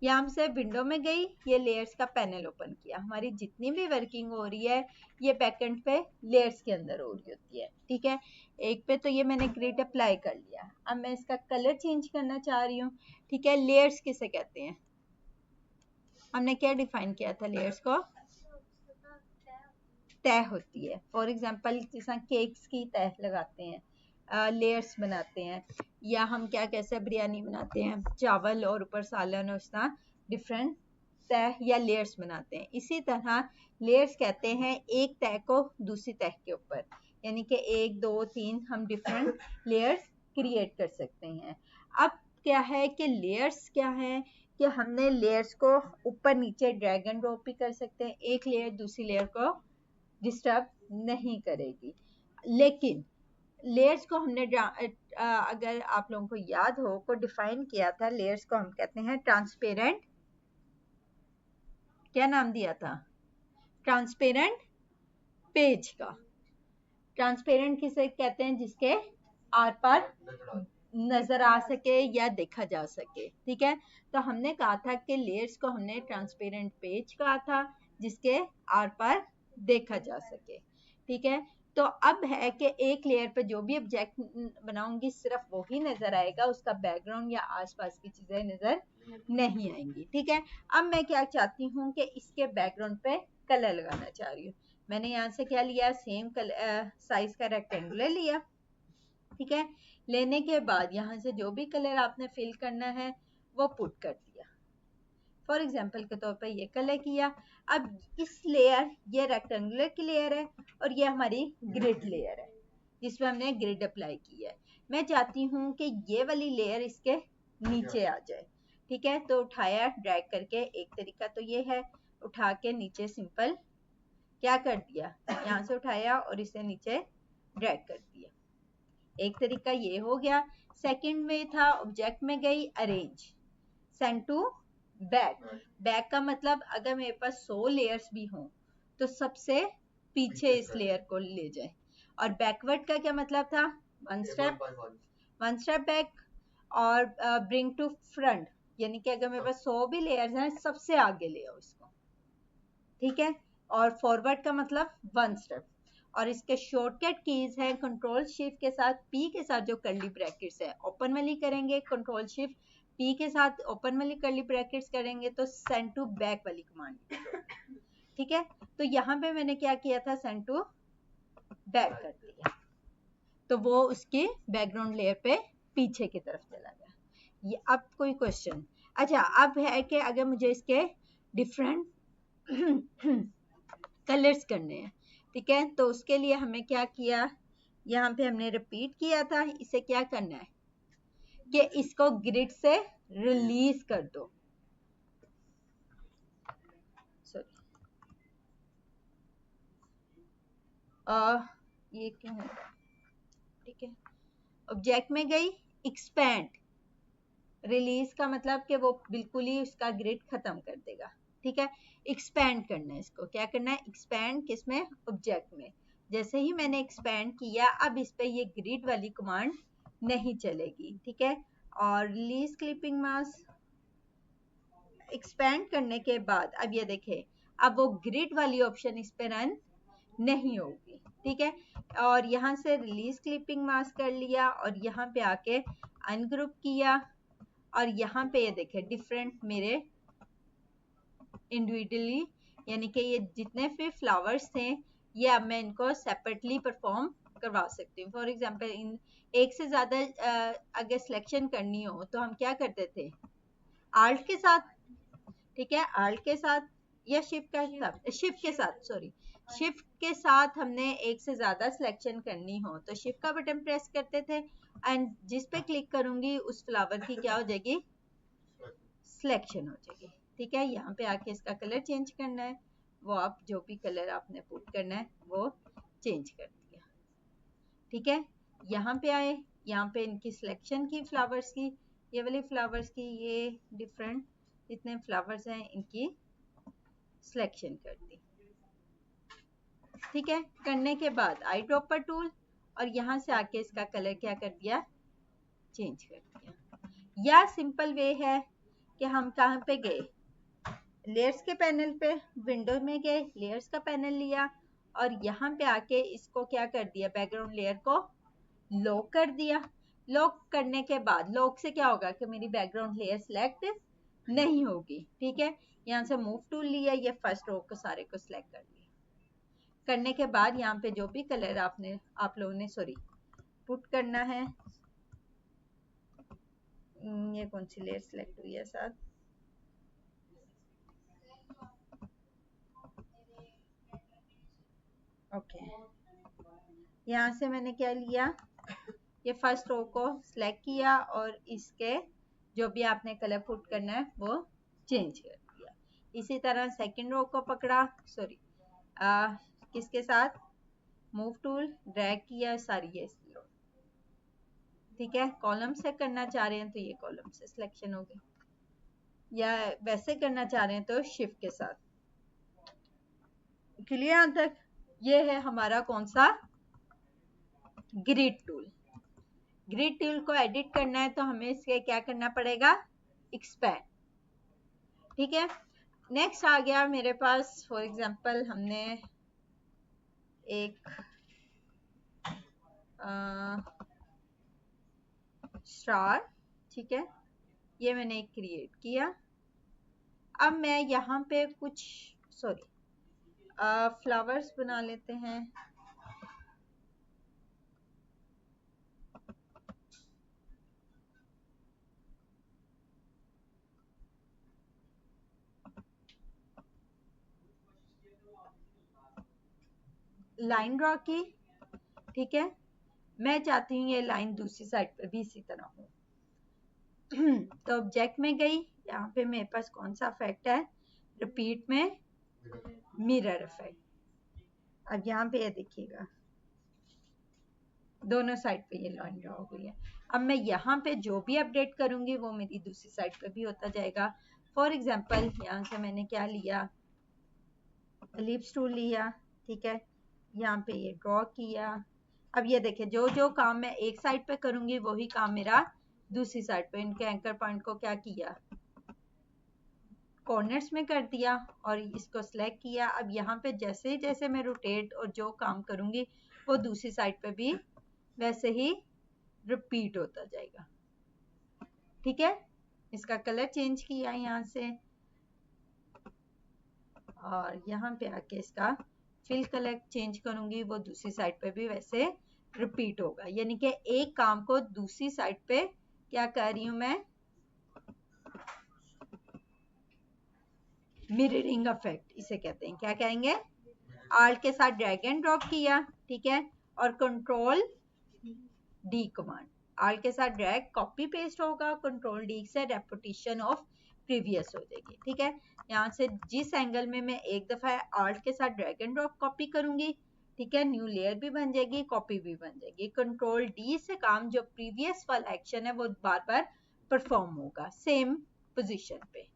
यहाँ से विंडो में गई, ये लेयर्स का पैनल ओपन किया, हमारी जितनी भी वर्किंग हो रही है ये बैकएंड पे लेयर्स के अंदर हो रही होती है, ठीक है। एक पे तो ये मैंने ग्रिड अप्लाई कर लिया, अब मैं इसका कलर चेंज करना चाह रही हूँ, ठीक है। लेयर्स किसे कहते हैं, हमने क्या डिफाइन किया था लेयर्स को, तह होती है। फॉर एग्जांपल जैसा केक्स की तह लगाते हैं, लेयर्स बनाते हैं, या हम क्या कैसे बिरयानी बनाते हैं, चावल और ऊपर सालन और उसका डिफरेंट तह या लेयर्स बनाते हैं। इसी तरह लेयर्स कहते हैं एक तह को दूसरी तह के ऊपर, यानी कि 1 2 3 हम डिफरेंट लेयर्स क्रिएट कर सकते हैं। अब क्या है कि लेयर्स क्या है कि हमने लेयर्स को ऊपर नीचे ड्रैग एंड ड्रॉप भी कर सकते हैं, एक लेयर दूसरी लेयर को डिस्टर्ब नहीं करेगी। लेकिन लेयर्स को हमने अगर आप लोगों को याद हो को डिफाइन किया था, लेयर्स को हम कहते हैं ट्रांसपेरेंट, क्या नाम दिया था, ट्रांसपेरेंट पेज का। ट्रांसपेरेंट किसे कहते हैं, जिसके आर पार नजर आ सके या देखा जा सके, ठीक है। तो हमने कहा था कि लेयर्स को हमने ट्रांसपेरेंट पेज कहा था जिसके आर पार देखा जा सके, ठीक है। तो अब है कि एक लेयर पर जो भी ऑब्जेक्ट बनाऊंगी सिर्फ वो ही नजर आएगा, उसका बैकग्राउंड या आसपास की चीजें नजर नहीं आएंगी, ठीक है। अब मैं क्या चाहती हूँ कि इसके बैकग्राउंड पे कलर लगाना चाह रही हूँ। मैंने यहाँ से क्या लिया, सेम साइज का रेक्टेंगुलर लिया, ठीक है। लेने के बाद यहाँ से जो भी कलर आपने फिल करना है वो पुट कर दिया। फॉर एग्जाम्पल के तौर पर ये कलर किया। अब इस लेयर, ये रेक्टेंगुलर की लेयर है और ये हमारी ग्रिड लेयर है जिसमें हमने ग्रिड अप्लाई की है। मैं चाहती हूँ कि ये वाली लेयर इसके नीचे आ जाए, ठीक है। तो उठाया ड्रैग करके, एक तरीका तो ये है, उठा के नीचे सिंपल क्या कर दिया, यहाँ से उठाया और इसे नीचे ड्रैग कर दिया। एक तरीका ये हो गया। सेकंड में था ऑब्जेक्ट में गई, arrange, send to back. Back का मतलब अगर मेरे पास 100 लेयर्स भी हों तो सबसे पीछे इस लेयर को ले जाए। और बैकवर्ड का क्या मतलब था, वन स्टेप बैक। और ब्रिंग टू फ्रंट, यानी कि अगर मेरे पास 100 भी लेयर्स हैं सबसे आगे ले आओ इसको, ठीक है। और फॉरवर्ड का मतलब वन स्टेप। और इसके शॉर्टकट कीज हैं कंट्रोल शिफ्ट के साथ पी के साथ जो कर्ली ब्रैकेट्स है ओपन वाली करेंगे, कंट्रोल शिफ्ट पी के साथ ओपन वाली कर्ली ब्रैकेट्स करेंगे तो सेंड टू बैक वाली कमांड, ठीक है। तो यहाँ पे मैंने क्या किया था, सेंड टू बैक कर दिया, तो वो उसके बैकग्राउंड लेयर पे पीछे की तरफ चला गया। ये अब कोई क्वेश्चन, अच्छा अब है कि अगर मुझे इसके डिफरेंट कलर्स करने हैं, ठीक है। तो उसके लिए हमें क्या किया, यहाँ पे हमने रिपीट किया था, इसे क्या करना है कि इसको ग्रिड से रिलीज कर दो, सॉरी ये क्या है, ठीक है। ऑब्जेक्ट में गई, एक्सपैंड, रिलीज का मतलब कि वो बिल्कुल ही उसका ग्रिड खत्म कर देगा, ठीक है। एक्सपैंड करना है, इसको क्या करना है, एक्सपैंड किसमें, ऑब्जेक्ट में। जैसे ही मैंने एक्सपैंड किया अब इस पे ये ग्रिड वाली कमांड नहीं चलेगी, ठीक है। और रिलीज क्लिपिंग मास्क एक्सपैंड करने के बाद अब ये देखें, अब वो ग्रिड वाली ऑप्शन इस पे रन नहीं होगी, ठीक है। और यहाँ से रिलीज क्लिपिंग मास्क कर लिया और यहाँ पे आके अनग्रुप किया और यहाँ पे ये देखें डिफरेंट मेरे इंडिविजुअली, यानी कि ये जितने भी फ्लावर्स थे ये अब मैं इनको सेपरेटली परफॉर्म करवा सकती हूँ। फॉर एग्जांपल इन एक से ज्यादा अगर सिलेक्शन करनी हो तो हम क्या करते थे, आल्ट के साथ, ठीक है, आल्ट के साथ या शिफ्ट के साथ सॉरी शिफ्ट के साथ हमने एक से ज्यादा सिलेक्शन करनी हो तो शिफ्ट का बटन प्रेस करते थे एंड जिस पे क्लिक करूंगी उस फ्लावर की क्या हो जाएगी, सिलेक्शन हो जाएगी, ठीक है। यहाँ पे आके इसका कलर चेंज करना है, वो आप जो भी कलर आपने पुट करना है वो चेंज कर दिया, ठीक है। यहाँ पे आए, यहाँ पे इनकी सिलेक्शन की फ्लावर्स की, ये वाली फ्लावर्स की, ये डिफरेंट जितने फ्लावर्स हैं इनकी सिलेक्शन कर दी, ठीक है। करने के बाद आई ड्रॉपर टूल और यहाँ से आके इसका कलर क्या कर दिया, चेंज कर दिया। या सिंपल वे है कि हम कहाँ पे गए, लेयर्स के पैनल पे, विंडो में गए, लेयर्स का पैनल लिया और यहाँ पे आके इसको क्या कर दिया, बैकग्राउंड लेयर को लॉक कर दिया। लॉक करने के बाद लॉक से क्या होगा कि मेरी बैकग्राउंड लेयर सिलेक्ट नहीं होगी। ठीक है, यहाँ से मूव टूल लिया, ये फर्स्ट रो को सारे को सिलेक्ट कर लिया। करने के बाद यहाँ पे जो भी कलर आप लोगों ने पुट करना है, ये कौन सी लेयर सिलेक्ट हुई है साथ, ओके। यहाँ से मैंने क्या लिया, ये फर्स्ट रो को सिलेक्ट किया और इसके जो भी आपने कलर पुट करना है वो चेंज कर दिया। इसी तरह सेकंड रो को पकड़ा, किसके साथ, मूव टूल ड्रैग किया, सारी ये रो। ठीक है, कॉलम से करना चाह रहे हैं तो ये कॉलम से सिलेक्शन हो गई, या वैसे करना चाह रहे हैं तो शिफ्ट के साथ। क्लियर यहाँ तक? ये है हमारा कौन सा, ग्रिड टूल। ग्रिड टूल को एडिट करना है तो हमें इसके क्या करना पड़ेगा, एक्सपैंड। ठीक है, नेक्स्ट आ गया मेरे पास, फॉर एग्जांपल हमने एक स्टार, ठीक है, ये मैंने एक क्रिएट किया। अब मैं यहाँ पे कुछ फ्लावर्स बना लेते हैं। लाइन ड्रॉ की, ठीक है, मैं चाहती हूँ ये लाइन दूसरी साइड पर भी इसी तरह हो। तो ऑब्जेक्ट में गई, यहाँ पे मेरे पास कौन सा इफेक्ट है, रिपीट में मिरर इफेक्ट। अब यहाँ पे ये देखिएगा दोनों साइड पे ये लाइन ड्रॉ हो गई है। अब मैं यहाँ पे जो भी अपडेट करूंगी वो मेरी दूसरी साइड पे भी होता जाएगा। फॉर एग्जाम्पल यहाँ से मैंने क्या लिया, एलिप्स टूल लिया, ठीक है, यहाँ पे ये ड्रॉ किया। अब ये देखिए जो जो काम मैं एक साइड पे करूंगी वही काम मेरा दूसरी साइड पे, इनके एंकर पॉइंट को क्या किया, कॉर्नर्स में कर दिया और इसको सिलेक्ट किया। अब यहाँ पे जैसे जैसे मैं रोटेट और जो काम करूंगी वो दूसरी साइड पे भी वैसे ही रिपीट होता जाएगा। ठीक है, इसका कलर चेंज किया यहाँ से और यहाँ पे आके इसका फिल कलर चेंज करूंगी, वो दूसरी साइड पे भी वैसे रिपीट होगा। यानी कि एक काम को दूसरी साइड पे क्या कर रही हूं मैं, मिररिंग इफेक्ट इसे कहते हैं। क्या कहेंगे, आल्ट के साथ ड्रैग एंड ड्रॉप किया, ठीक है, और कंट्रोल डी कमांड, आल्ट के साथ ड्रैग कॉपी पेस्ट होगा, कंट्रोल डी से रेपिटेशन ऑफ प्रीवियस हो जाएगी। ठीक है, यहाँ से जिस एंगल में मैं एक दफा आल्ट के साथ ड्रैग एंड ड्रॉप कॉपी करूंगी, ठीक है, न्यू लेयर भी बन जाएगी, कॉपी भी बन जाएगी। कंट्रोल डी से काम जो प्रीवियस वाला एक्शन है वो बार बार परफॉर्म होगा सेम पोजीशन पे।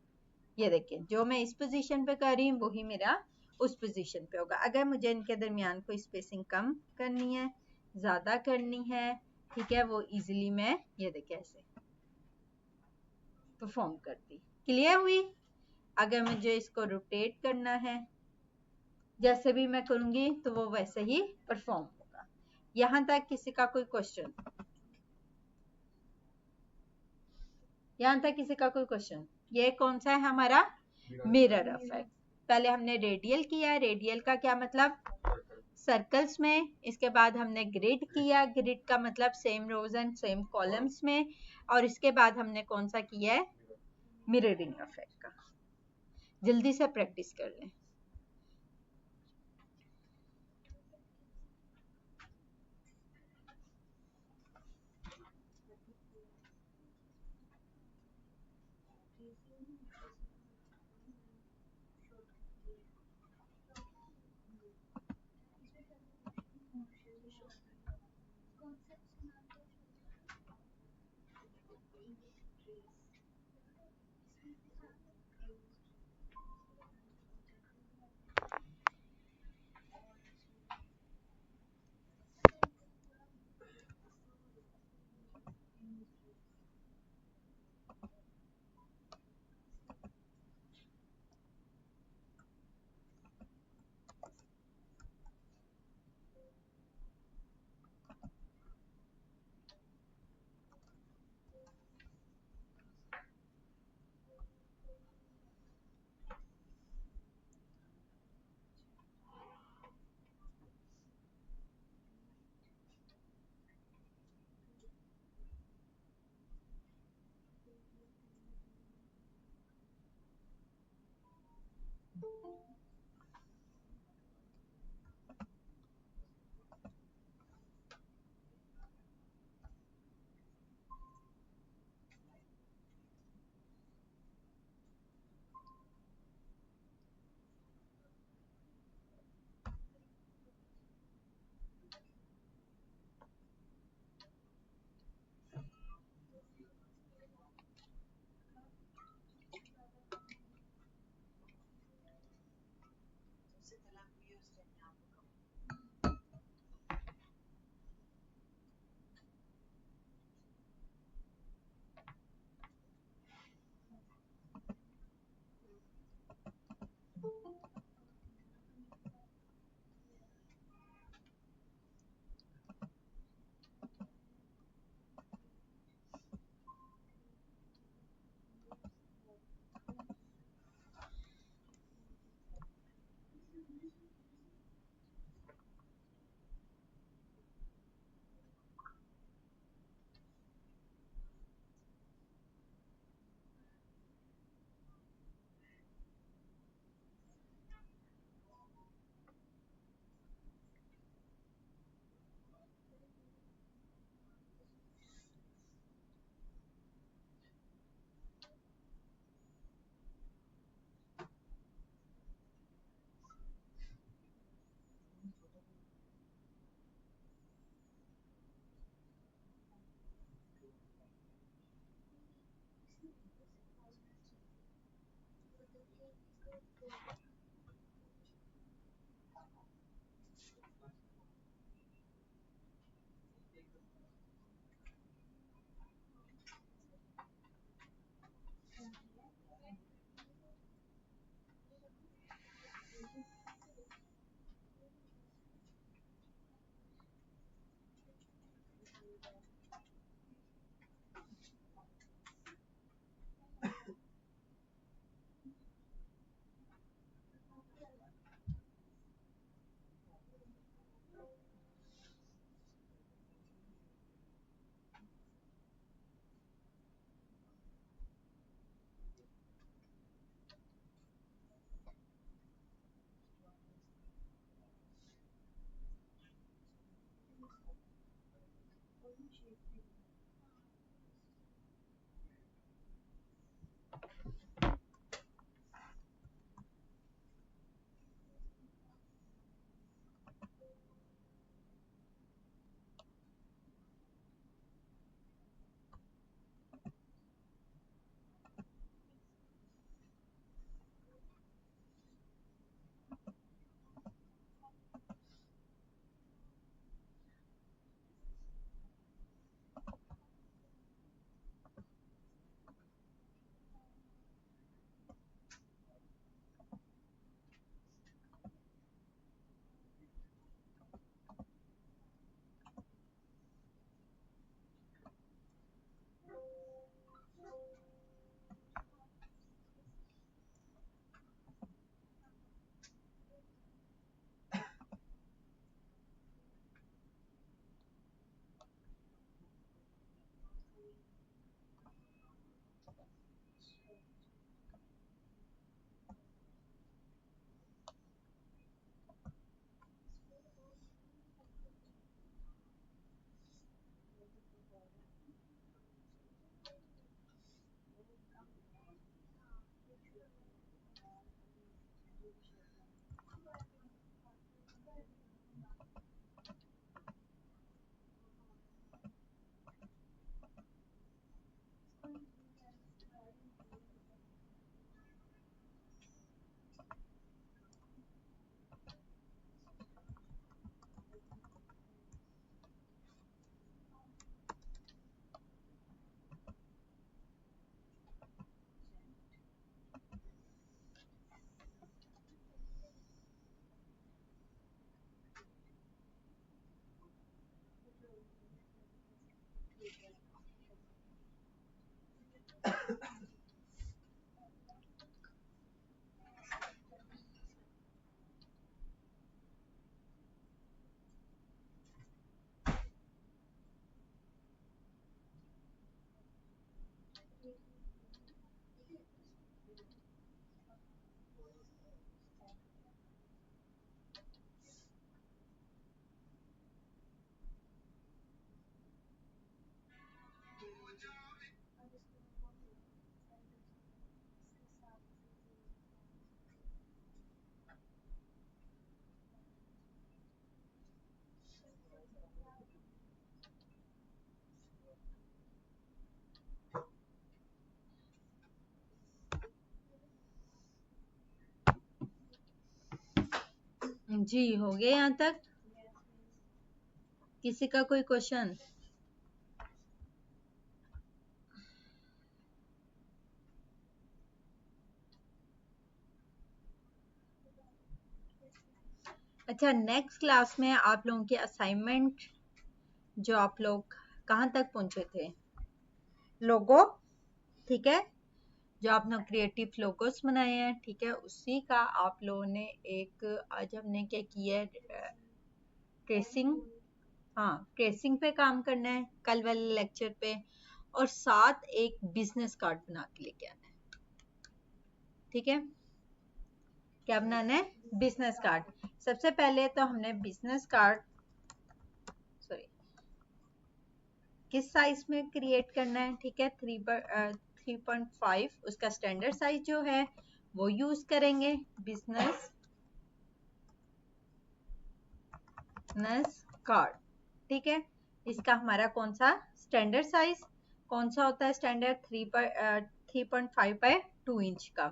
ये देखिए जो मैं इस पोजीशन पे कर रही हूँ वही मेरा उस पोजीशन पे होगा। अगर मुझे इनके दरमियान कोई स्पेसिंग कम करनी है, ज्यादा करनी है, ठीक है, वो इजीली मैं ये देखिए ऐसे परफॉर्म करती। क्लियर हुई? अगर मुझे इसको रोटेट करना है, जैसे भी मैं करूंगी तो वो वैसे ही परफॉर्म होगा। यहां तक किसी का कोई क्वेश्चन? यहां तक किसी का कोई क्वेश्चन? ये कौन सा है हमारा मिरर इफेक्ट। पहले हमने रेडियल किया, रेडियल का क्या मतलब, सर्कल्स में। इसके बाद हमने ग्रिड किया, ग्रिड का मतलब same rows and same columns में। और इसके बाद हमने कौन सा किया है, मिररिंग इफेक्ट का। जल्दी से प्रैक्टिस कर लें। जी हो गए यहाँ तक? किसी का कोई क्वेश्चन? अच्छा, नेक्स्ट क्लास में आप लोगों की असाइनमेंट जो आप लोग कहाँ तक पहुंचे थे, लोगो, ठीक है, जो आपने क्रिएटिव लोगोस बनाए हैं, ठीक है, उसी का आप लोगों ने एक, आज हमने क्या किया है, ट्रेसिंग, हाँ ट्रेसिंग पे काम करना है कल वाले लेक्चर पे, और साथ एक बिजनेस कार्ड बना के लेके आना है, ठीक है। क्या बनाना है? Business card. सबसे पहले तो हमने बिजनेस कार्ड, सॉरी, किस साइज में क्रिएट करना है, ठीक है, 3.5 उसका स्टैंडर्ड साइज जो है वो यूज करेंगे। बिजनेस कार्ड, ठीक है, इसका हमारा कौन सा स्टैंडर्ड साइज, कौन सा होता है स्टैंडर्ड, 3.5 बाय 2 इंच का,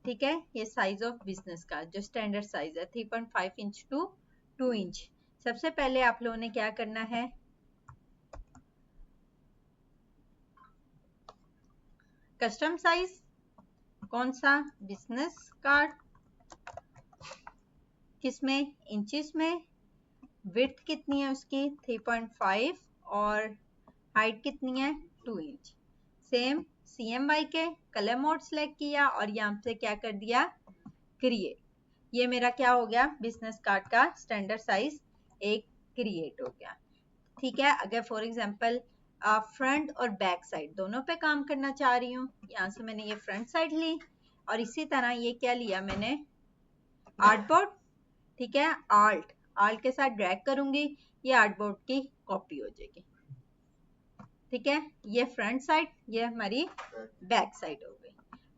ठीक है, ये साइज ऑफ बिजनेस का जो स्टैंडर्ड साइज है 3.5 इंच टू 2 इंच। सबसे पहले आप लोगों ने क्या करना है, कस्टम साइज कौन सा, बिजनेस कार्ड, किसमें, इंचेस में, विड्थ कितनी है उसकी 3.5 और हाइट कितनी है 2 इंच। सेम CMY के कलर मोड सेलेक्ट किया और यहाँ से क्या कर दिया, क्रिएट। ये मेरा क्या हो गया, बिजनेस कार्ड का स्टैंडर्ड साइज एक क्रिएट हो गया, ठीक है। अगर फॉर एग्जांपल फ्रंट और बैक साइड दोनों पे काम करना चाह रही हूँ, यहाँ से मैंने ये फ्रंट साइड ली और इसी तरह ये क्या लिया मैंने, आर्टबोर्ड, ठीक है, आल्ट के साथ ड्रैग करूंगी, ये आर्टबोर्ड की कॉपी हो जाएगी, ठीक है। ये फ्रंट साइड, ये हमारी बैक साइड हो गई।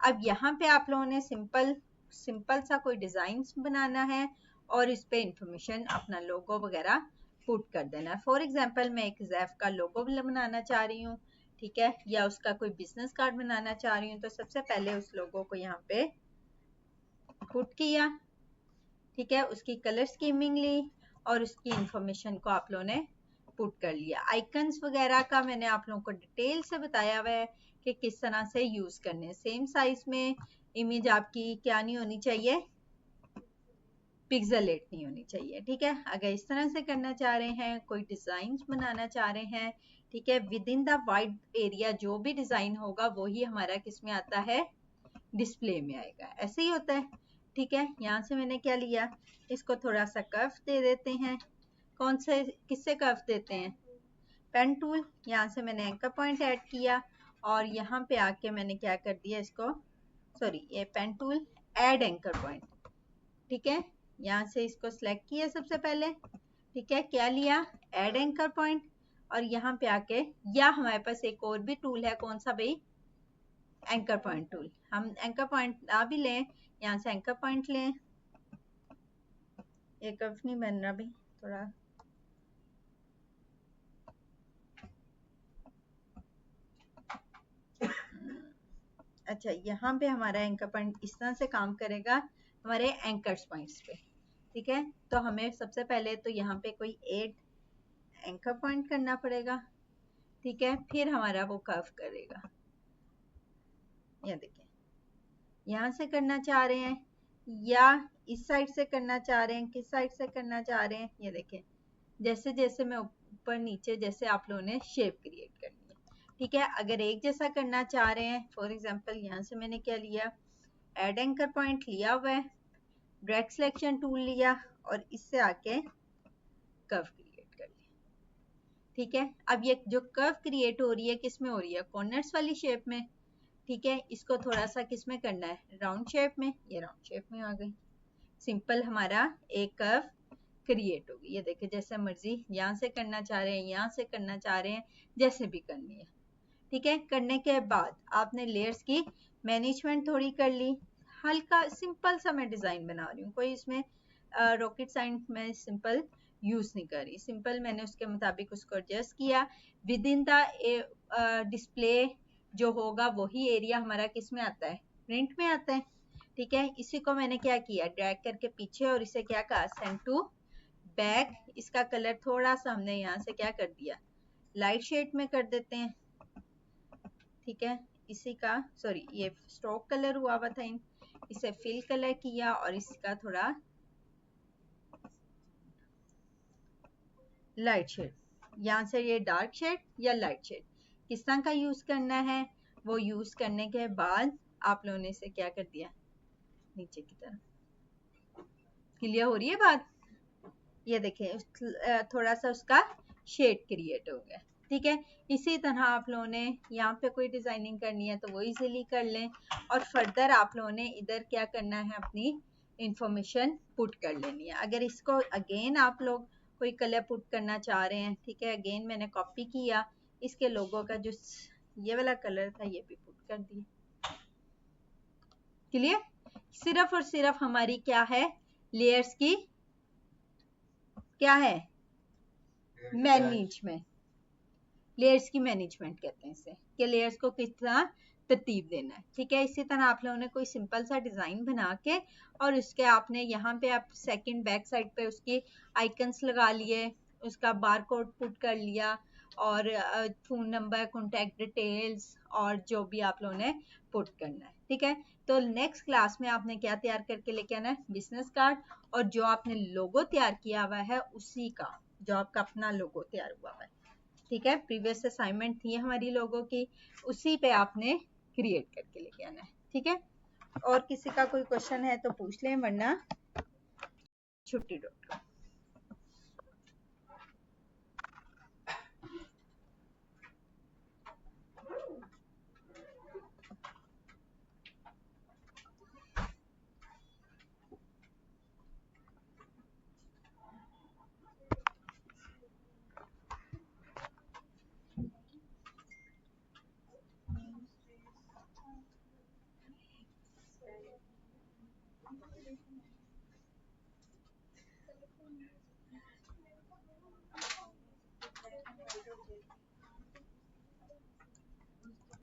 अब यहाँ पे आप लोगों ने सिंपल सा कोई डिजाइन बनाना है और इस पे इंफॉर्मेशन अपना लोगो वगैरह पुट कर देना है। फॉर एग्जांपल मैं एक जैफ का लोगो बनाना चाह रही हूँ, ठीक है, या उसका कोई बिजनेस कार्ड बनाना चाह रही हूँ, तो सबसे पहले उस लोगो को यहाँ पे पुट किया, ठीक है, उसकी कलर स्कीमिंग ली और उसकी इंफॉर्मेशन को आप लोगों ने पुट कर लिया। आइकन्स वगैरह का मैंने आप लोगों को डिटेल से बताया हुआ है कि किस तरह से यूज करने। सेम साइज में इमेज आपकी क्या नहीं होनी चाहिए, पिक्सेलेट नहीं होनी चाहिए, ठीक है। अगर इस तरह से करना चाह रहे हैं, कोई डिजाइन बनाना चाह रहे हैं, ठीक है, with in the wide area जो भी डिजाइन होगा वही हमारा किस में आता है, डिस्प्ले में आएगा, ऐसे ही होता है, ठीक है। यहाँ से मैंने क्या लिया, इसको थोड़ा सा कर्व दे देते हैं। कौन से, किससे कर्व देते हैं, पेन टूल। यहाँ से मैंने एंकर पॉइंट ऐड किया और यहाँ पे आके मैंने क्या कर दिया इसको, सॉरी, ये pen tool, add anchor point, ठीक है, यहाँ से इसको सिलेक्ट किया सबसे पहले, ठीक है, क्या लिया, ऐड एंकर पॉइंट, और यहाँ पे आके, या हमारे पास एक और भी टूल है, कौन सा भाई, एंकर पॉइंट टूल। हम एंकर पॉइंट ना भी लें, यहाँ से एंकर पॉइंट लें, ये कर्व नहीं बन रहा भाई थोड़ा, अच्छा, यहाँ पे हमारा एंकर पॉइंट इस तरह से काम करेगा हमारे एंकर्स पॉइंट्स पे, ठीक है। तो हमें सबसे पहले तो यहाँ पे कोई एड एंकर पॉइंट करना पड़ेगा, ठीक है, फिर हमारा वो कर्व करेगा। ये देखिए, यहाँ से करना चाह रहे हैं या इस साइड से करना चाह रहे हैं, किस साइड से करना चाह रहे हैं, ये देखें, जैसे जैसे मैं ऊपर नीचे जैसे आप लोगों ने शेप क्रिएट करनी है, ठीक है। अगर एक जैसा करना चाह रहे हैं, फॉर एग्जांपल यहाँ से मैंने क्या लिया, एड एंकर पॉइंट लिया हुआ है, ड्रैग सिलेक्शन टूल लिया और इससे आके कर्व क्रिएट कर लिया, ठीक है। अब ये जो कर्व क्रिएट हो रही है किस में हो रही है, कॉर्नर्स वाली शेप में, ठीक है। इसको थोड़ा सा किस में करना है, राउंड शेप में, ये राउंड शेप में आ गई, सिंपल हमारा एक कर्व क्रिएट होगी। ये देखिए, जैसे मर्जी यहाँ से करना चाह रहे हैं, यहाँ से करना चाह रहे हैं, जैसे भी करनी है, ठीक है। करने के बाद आपने लेयर्स की मैनेजमेंट थोड़ी कर ली, हल्का सिंपल सा मैं डिजाइन बना रही हूँ, कोई इसमें रॉकेट साइंस में सिंपल यूज नहीं कर रही, सिंपल मैंने उसके मुताबिक उसको एडजस्ट किया। विद इन द डिस्प्ले जो होगा वही एरिया हमारा किस में आता है, प्रिंट में आता है, ठीक है, इसी को मैंने क्या किया, ड्रैग करके पीछे और इसे क्या कहा, सेंड टू बैक। इसका कलर थोड़ा सा हमने यहाँ से क्या कर दिया, लाइट शेड में कर देते हैं। ठीक है, इसी का सॉरी ये स्ट्रोक कलर हुआ था, इसे फिल कलर किया और इसका थोड़ा लाइट शेड, यहाँ से ये डार्क शेड या लाइट शेड किस तरह का यूज करना है, वो यूज करने के बाद आप लोगों ने इसे क्या कर दिया, नीचे की तरफ। क्लियर हो रही है बात, ये देखें थोड़ा सा उसका शेड क्रिएट हो गया। ठीक है, इसी तरह आप लोगों ने यहाँ पे कोई डिजाइनिंग करनी है तो वो इजीली कर लें, और फर्दर आप लोगों ने इधर क्या करना है, अपनी इंफॉर्मेशन पुट कर लेनी है। अगर इसको अगेन आप लोग कोई कलर पुट करना चाह रहे हैं, ठीक है, अगेन मैंने कॉपी किया इसके लोगों का जो ये वाला कलर था, ये भी पुट कर दिया। क्लियर, सिर्फ और सिर्फ हमारी क्या है, लेयर्स की क्या है, मैनेजमेंट। लेयर्स की मैनेजमेंट कहते हैं इसे, कि लेयर्स को किस तरह तरतीब देना है। ठीक है, इसी तरह आप लोगों ने कोई सिंपल सा डिजाइन बना के और उसके आपने यहाँ पे आप सेकंड बैक साइड पे उसकी आइकन्स लगा लिए, उसका बार कोड पुट कर लिया, और फोन नंबर, कॉन्टैक्ट डिटेल्स और जो भी आप लोगों ने पुट करना है। ठीक है, तो नेक्स्ट क्लास में आपने क्या तैयार करके लेके आना है, बिजनेस कार्ड, और जो आपने लोगो तैयार किया हुआ है उसी का, जो आपका अपना लोगो तैयार हुआ है। ठीक है, प्रीवियस असाइनमेंट थी हमारी लोगों की, उसी पे आपने क्रिएट करके लेके आना है। ठीक है, और किसी का कोई क्वेश्चन है तो पूछ लें, वरना छुट्टी।